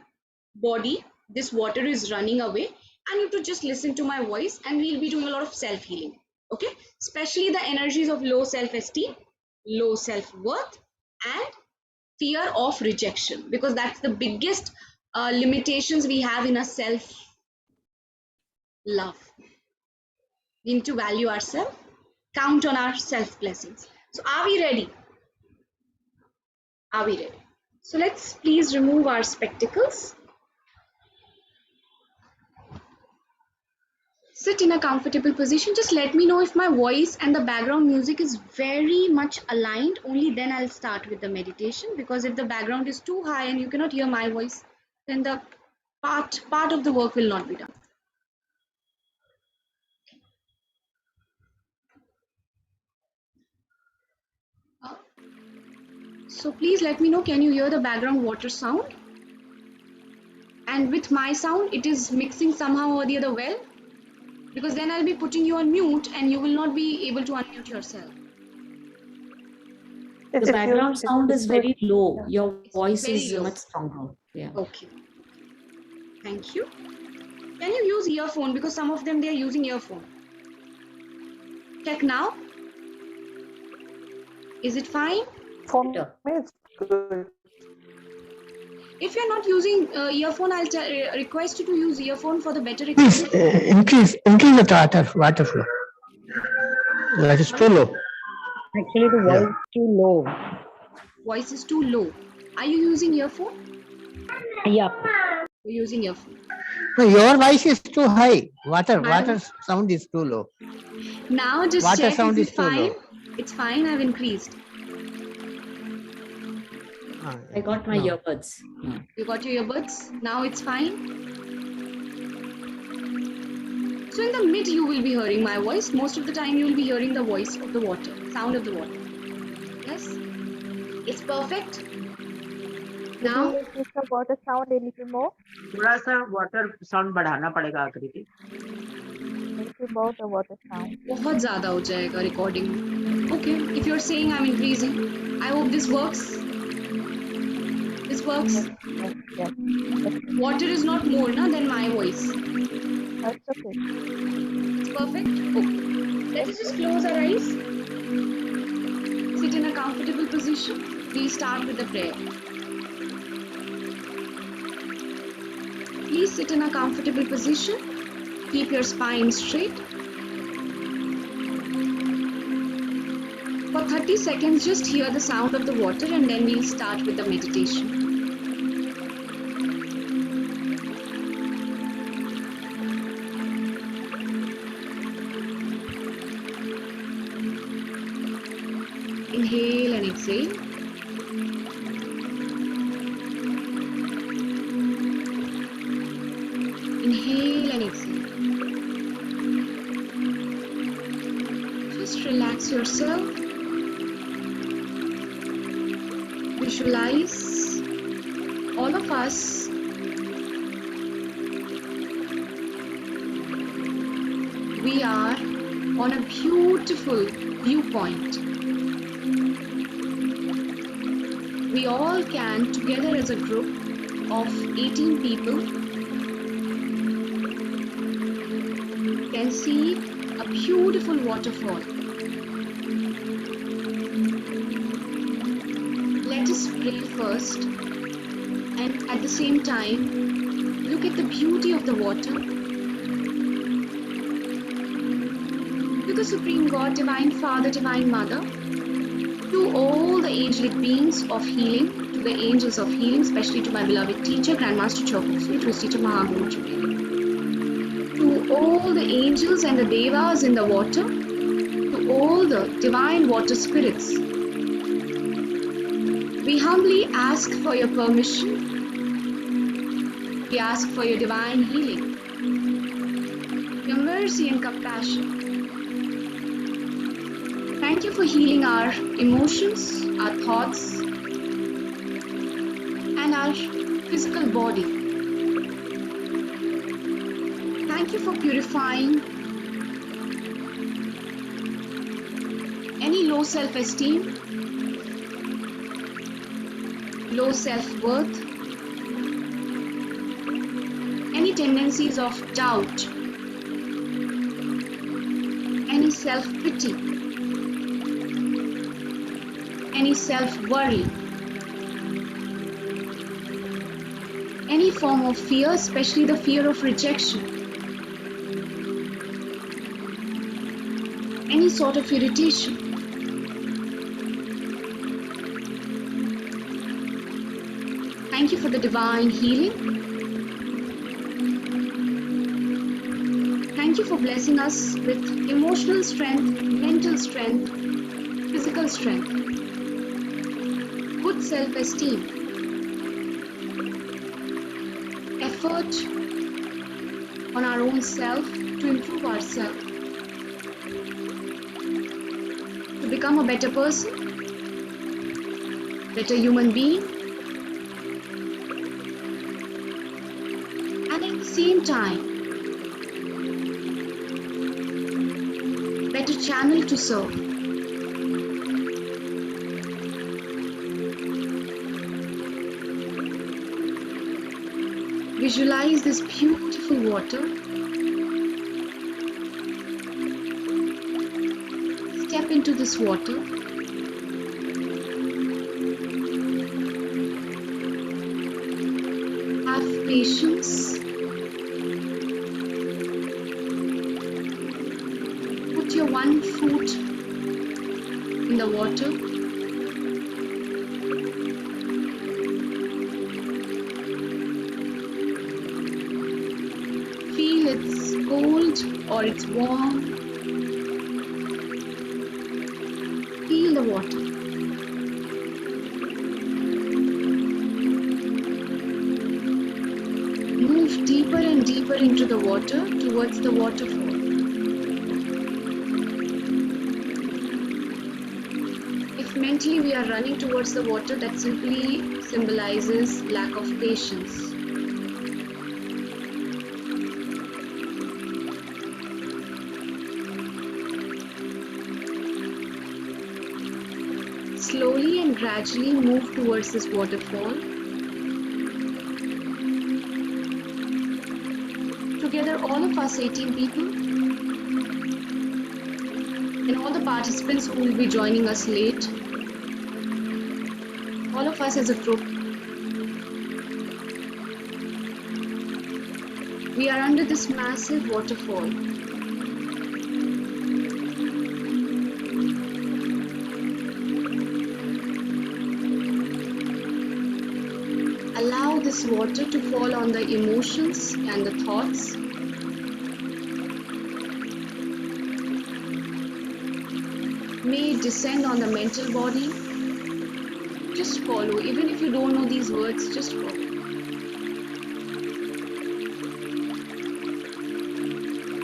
body. This water is running away, and you have to just listen to my voice, and we'll be doing a lot of self-healing. Okay, especially the energies of low self-esteem, low self-worth, and fear of rejection, because that's the biggest limitations we have in our self-love. We need to value ourselves, count on our self-blessings. So are we ready? Are we ready? So let's please remove our spectacles. Sit in a comfortable position. Just let me know if my voice and the background music is very much aligned. Only then I'll start with the meditation, because if the background is too high and you cannot hear my voice, then the part of the work will not be done. So please let me know, can you hear the background water sound? And with my sound, it is mixing somehow or the other well? Because then I'll be putting you on mute and you will not be able to unmute yourself. The background sound is very low. Your voice is low. much stronger. Yeah. Okay. Thank you. Can you use earphone? Because some of them, they are using earphone. Check now. Is it fine? For me, it's good. If you're not using earphone, I'll request you to use earphone for the better Please experience. increase the water flow. That is too low. Actually, the voice is too low. Voice is too low. Are you using earphone? Yeah. You're using earphone. No, your voice is too high. Water Madam? sound is too low. Now just Water check, sound is is it too fine? low. It's fine, I've increased. I got my earbuds. You got your earbuds? Now it's fine? So in the mid, you will be hearing my voice. Most of the time, you will be hearing the voice of the water, sound of the water. Yes? It's perfect. Now, Increase the water sound a little more. थोड़ा सा water sound बढ़ाना पड़ेगा आकृति. Little more the water sound. बहुत ज़्यादा हो जाएगा recording. Okay, if you're saying I'm increasing, I hope this works. This This works. Yes, yes. Water is not more than my voice. That's okay. It's perfect. Okay. Let us just close our eyes. Sit in a comfortable position. We'll start with the prayer. Please sit in a comfortable position. Keep your spine straight. For 30 seconds, just hear the sound of the water and then we'll start with the meditation. Inhale and exhale. Inhale and exhale. Just relax yourself. Visualize all of us we are on a beautiful viewpoint. We all can, together as a group of 18 people, can see a beautiful waterfall. Let us pray first and at the same time look at the beauty of the water. To the Supreme God, Divine Father, Divine Mother, to all the angelic beings of healing, to the angels of healing, especially to my beloved teacher, Grandmaster Chokusui, to his teacher Mahaguru Chukeli, to all the angels and the devas in the water, to all the divine water spirits, we humbly ask for your permission. We ask for your divine healing, your mercy and compassion. Thank you for healing our emotions, our thoughts, and our physical body. Thank you for purifying any low self-esteem, low self-worth, any tendencies of doubt, any self-pity, any self-worry, any form of fear, especially the fear of rejection, any sort of irritation. Thank you for the divine healing. Thank you for blessing us with emotional strength, mental strength, physical strength, good self-esteem, effort on our own self to improve ourselves, to become a better person, better human being, and at the same time, better channel to serve. Visualize this beautiful water. Step into this water. Have patience. Put your one foot in the water. Feel it's cold or it's warm. Feel the water. Move deeper and deeper into the water towards the waterfall. If mentally we are running towards the water, that simply symbolizes lack of patience. Slowly and gradually move towards this waterfall. together, all of us 18 people, and all the participants who will be joining us late, all of us as a group, we are under this massive waterfall. Allow this water to fall on the emotions and the thoughts. May it descend on the mental body. Just follow. Even if you don't know these words, just follow.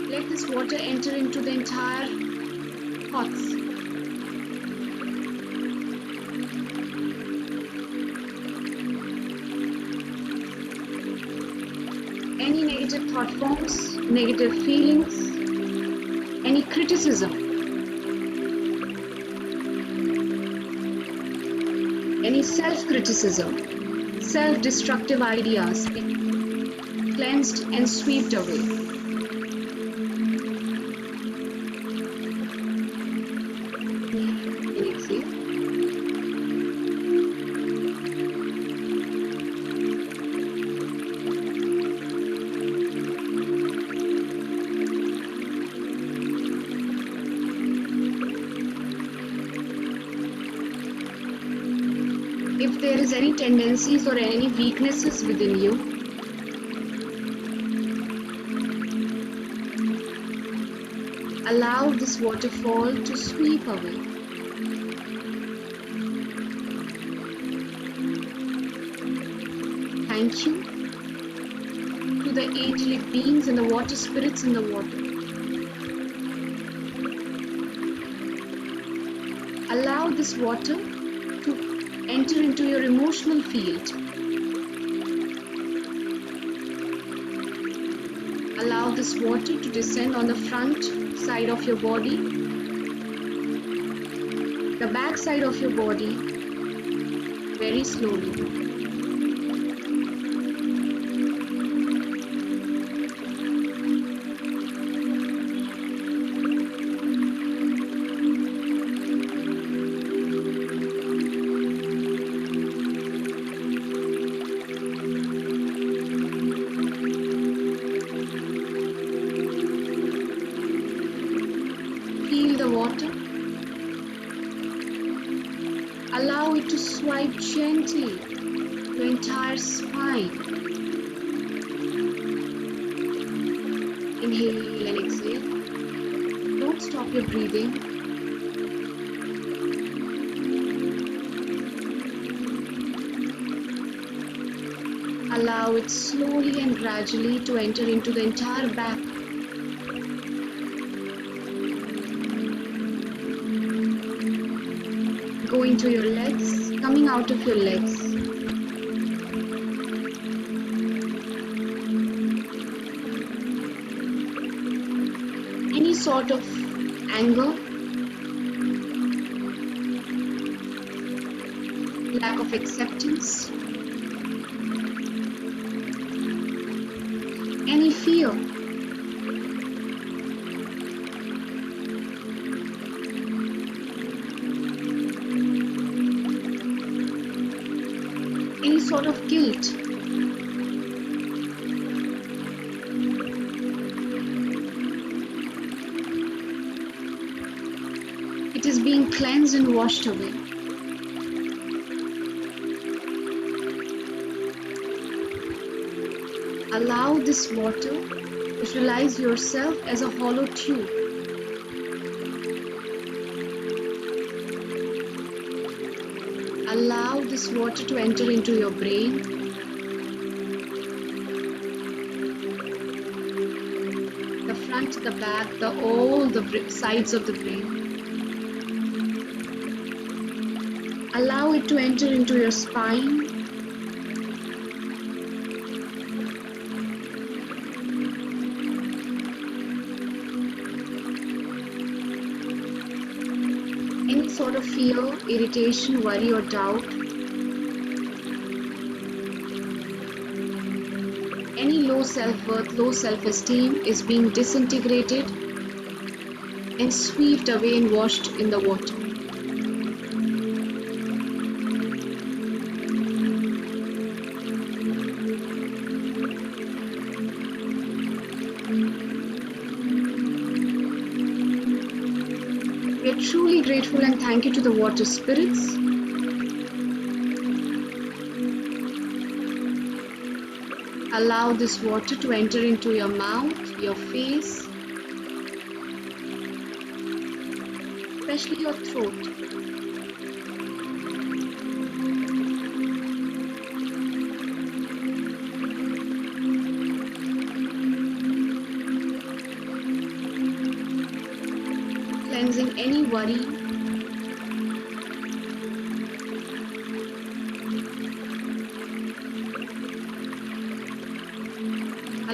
Let this water enter into the entire thoughts. Any negative thought forms, negative feelings, any criticism, any self-criticism, self-destructive ideas be cleansed and swept away. And exhale. If there is any tendencies or any weaknesses within you, allow this waterfall to sweep away. Thank you to the angelic beings and the water spirits in the water. Allow this water to enter into your emotional field. Allow this water to descend on the front side of your body, the back side of your body, very slowly. Feel the water. Allow it to swipe gently your entire spine. Inhale and exhale. Don't stop your breathing. Allow it slowly and gradually to enter into the entire back. Going to your legs, coming out of your legs. Any sort of anger, lack of acceptance, any fear, any sort of guilt, it is being cleansed and washed away. Allow this water, visualize yourself as a hollow tube. Allow this water to enter into your brain. The front, the back, all the sides of the brain. Allow it to enter into your spine. Any sort of fear, irritation, worry or doubt. Any low self-worth, low self-esteem is being disintegrated and swept away and washed in the water. We are truly grateful and thank you to the water spirits. Allow this water to enter into your mouth, your face, especially your throat. Cleansing any worry,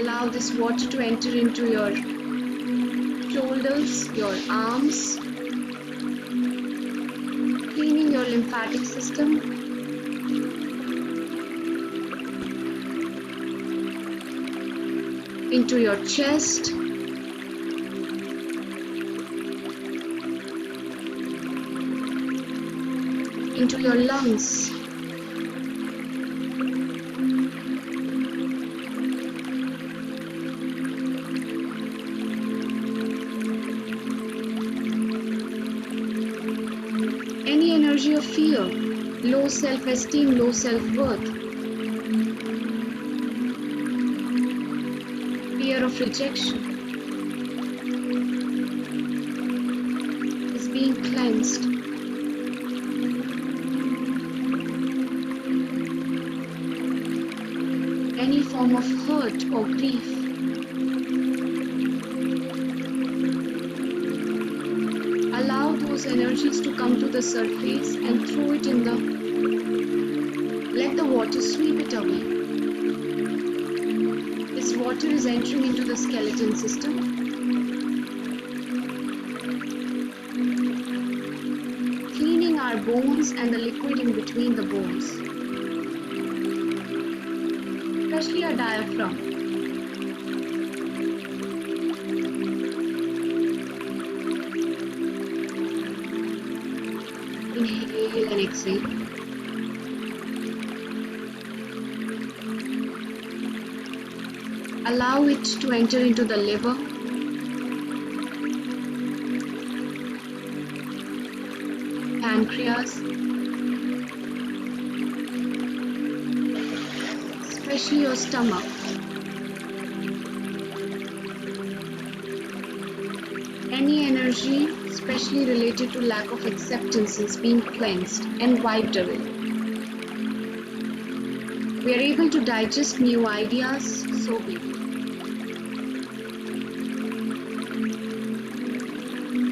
allow this water to enter into your shoulders, your arms, cleaning your lymphatic system, into your chest, into your lungs, any energy of fear, low self-esteem, low self-worth, fear of rejection is being cleansed. Any form of hurt or grief, allow those energies to come to the surface and throw it in the, let the water sweep it away. This water is entering into the skeleton system, cleaning our bones and the liquid in between the bones, especially our diaphragm. Inhale and exhale. Allow it to enter into the liver, pancreas, especially your stomach. Any energy, especially related to lack of acceptance, is being cleansed and wiped away. We are able to digest new ideas, so be it.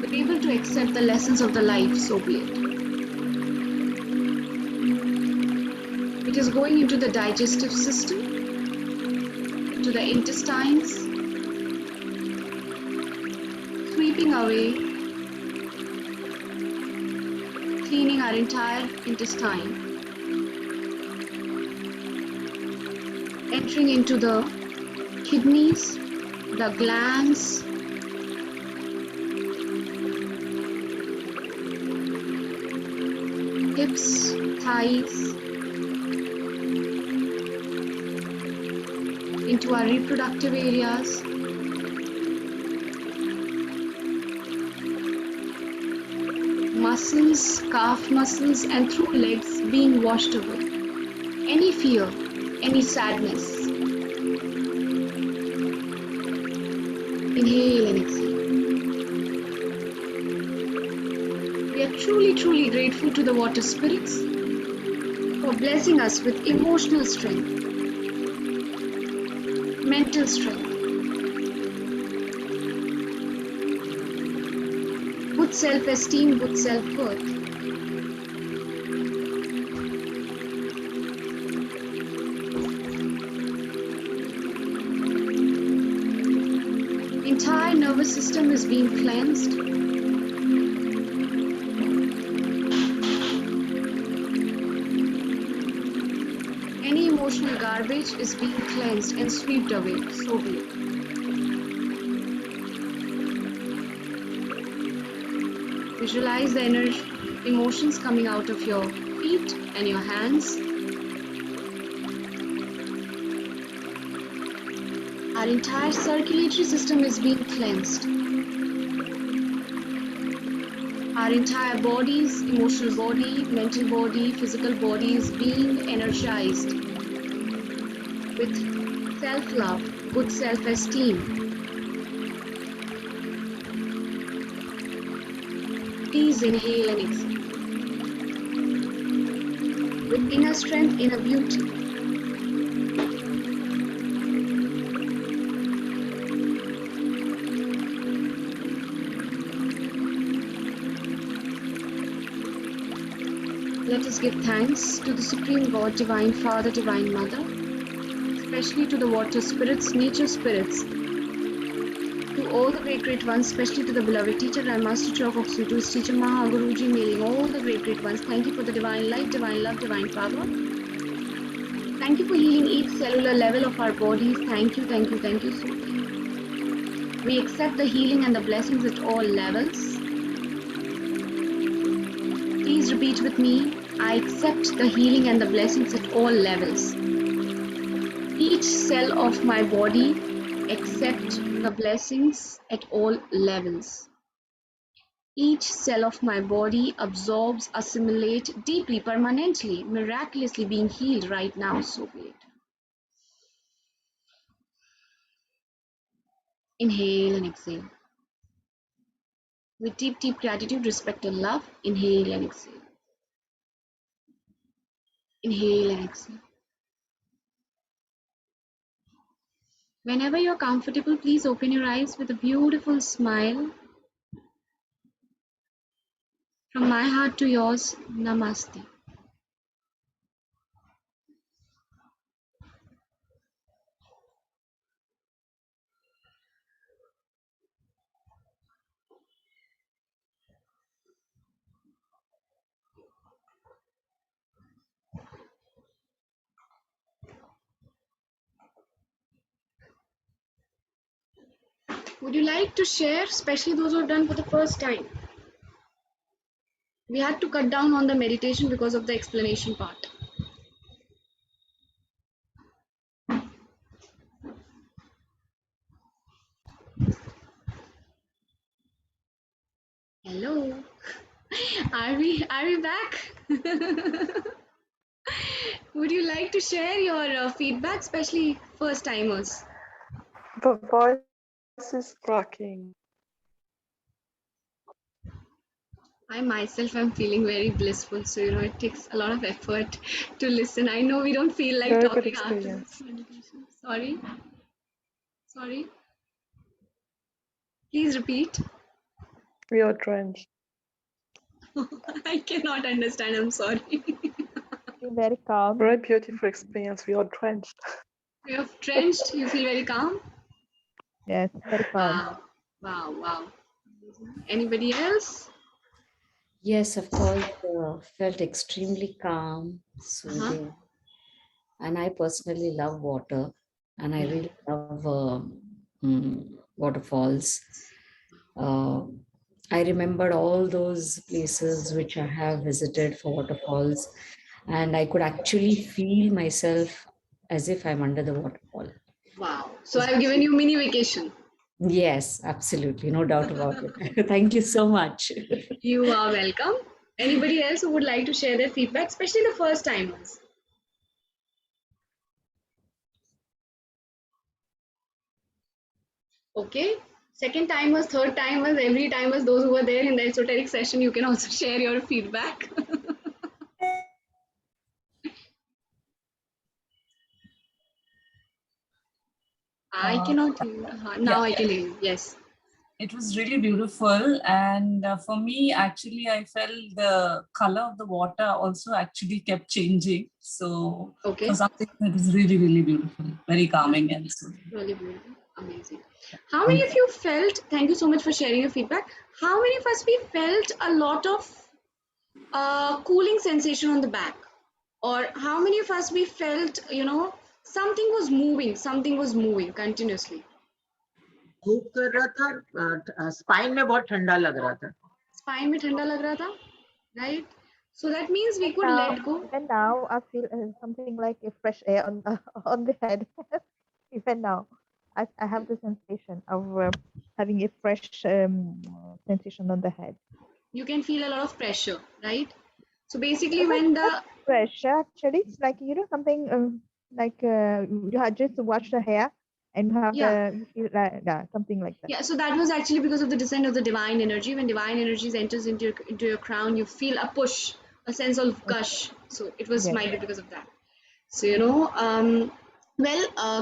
We're able to accept the lessons of the life, so be it. It is going into the digestive system, into the intestines, sweeping away, cleaning our entire intestine, entering into the kidneys, the glands, hips, thighs, into our reproductive areas, muscles, calf muscles, and through legs being washed away. Any fear, any sadness. Inhale and exhale. We are truly grateful to the water spirits for blessing us with emotional strength, mental strength, good self-esteem, good self-worth. Entire nervous system is being cleansed. Any emotional garbage is being cleansed and swept away. So be it. Visualize the emotions coming out of your feet and your hands. Our entire circulatory system is being cleansed. Our entire bodies, emotional body, mental body, physical body is being energized with self-love, good self-esteem. Please inhale and exhale. With inner strength, inner beauty. Let us give thanks to the Supreme God, Divine Father, Divine Mother, especially to the water spirits, nature spirits, to all the great ones, especially to the beloved teacher, Grandmaster Teacher of Oxytus, Teacher Maha, Guruji, mailing all the great ones. Thank you for the divine light, divine love, divine power. Thank you for healing each cellular level of our bodies. Thank you, thank you, thank you so much. We accept the healing and the blessings at all levels. Please repeat with me. I accept the healing and the blessings at all levels. Each cell of my body accept the blessings at all levels. Each cell of my body absorbs, assimilate deeply, permanently, miraculously being healed right now, so be it. Inhale and exhale. With deep, deep gratitude, respect and love, inhale and exhale. Inhale and exhale. Whenever you're comfortable, please open your eyes with a beautiful smile. From my heart to yours, Namaste. Would you like to share, especially those who have done for the first time? We had to cut down on the meditation because of the explanation part. Hello. Are we back? Would you like to share your feedback, especially first timers? The voice is cracking. I myself am feeling very blissful, so it takes a lot of effort to listen. I know we don't feel like Very good talking after this experience. meditation. Sorry. Please repeat. We are drenched. I cannot understand. I'm sorry. Feel very calm. Very beautiful experience. We are drenched. You're drenched. You feel very calm. Yes, very calm. Wow. Anybody else? Yes, of course, felt extremely calm, soothing. And I personally love water, and I really love waterfalls. I remembered all those places which I have visited for waterfalls, and I could actually feel myself as if I'm under the waterfall. Wow. So I've given you mini vacation. Yes, absolutely. No doubt about it. Thank you so much. You are welcome. Anybody else who would like to share their feedback, especially the first timers? Okay. Second timers, third timers, every timers, those who were there in the esoteric session, you can also share your feedback. I cannot hear you. Now I can hear you. Yes. It was really beautiful, and for me, actually, I felt the color of the water also actually kept changing. So Okay. for something, it was really, really beautiful, very calming and soothing. Really beautiful. Amazing. How many of you felt, thank you so much for sharing your feedback. How many of us we felt a lot of cooling sensation on the back? Or how many of us we felt, something was moving continuously. धूप कर रहा था, spine में बहुत ठंडा लग रहा था. Spine में ठंडा लग रहा था, right? So that means we could Now, let go. even now, I feel something like a fresh air on on the head. Even now, I have the sensation of having a fresh sensation on the head. You can feel a lot of pressure, right? So basically, when the Pressure, actually, it's like something like you had just washed the hair and you have Yeah. you feel like something like that. Yeah, so that was actually because of the descent of the divine energy. When divine energy enters into your crown, you feel a push, a sense of gush. So it was Yes. might be because of that. So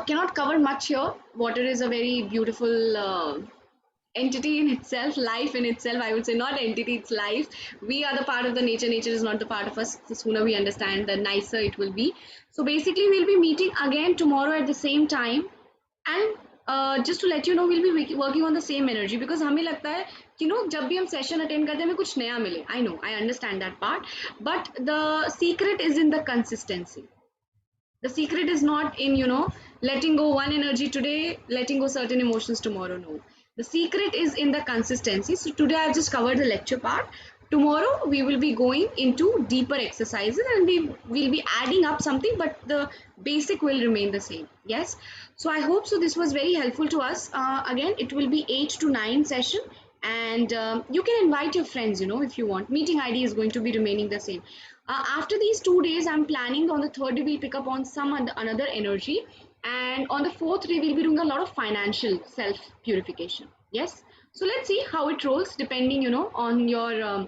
cannot cover much here. Water is a very beautiful entity in itself, life in itself. I would say not entity, it's life. We are the part of the nature. Nature is not the part of us. The sooner we understand, the nicer it will be. So basically, we'll be meeting again tomorrow at the same time. And just to let you know, we'll be working on the same energy because हमें लगता है कि जब भी हम session attend करते हैं हमें कुछ नया मिले. I know, I understand that part, but the secret is in the consistency. The secret is not in letting go one energy today, letting go certain emotions tomorrow. No, the secret is in the consistency. So today I've just covered the lecture part. Tomorrow we will be going into deeper exercises and we will be adding up something, but the basic will remain the same. Yes, so I hope so this was very helpful to us. Again, it will be 8 to 9 session, and you can invite your friends if you want. Meeting ID is going to be remaining the same. After these 2 days, I'm planning on the third day we'll pick up on some another energy, and on the fourth day we'll be doing a lot of financial self purification. Yes, so let's see how it rolls depending on your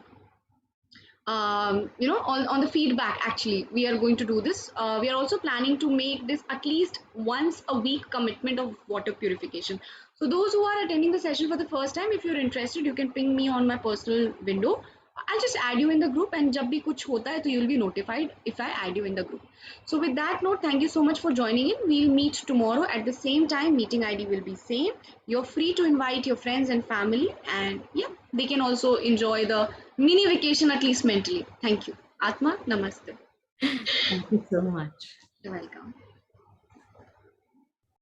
on the feedback. Actually, we are going to do this. We are also planning to make this at least once a week commitment of water purification. So those who are attending the session for the first time, if you're interested, you can ping me on my personal window. I'll just add you in the group, and जब भी कुछ होता है तो you'll be notified if I add you in the group. So with that note, thank you so much for joining in. We'll meet tomorrow at the same time. Meeting ID will be same. You're free to invite your friends and family, and yeah, they can also enjoy the mini vacation at least mentally. Thank you. Atma, namaste. Thank you so much. You're welcome.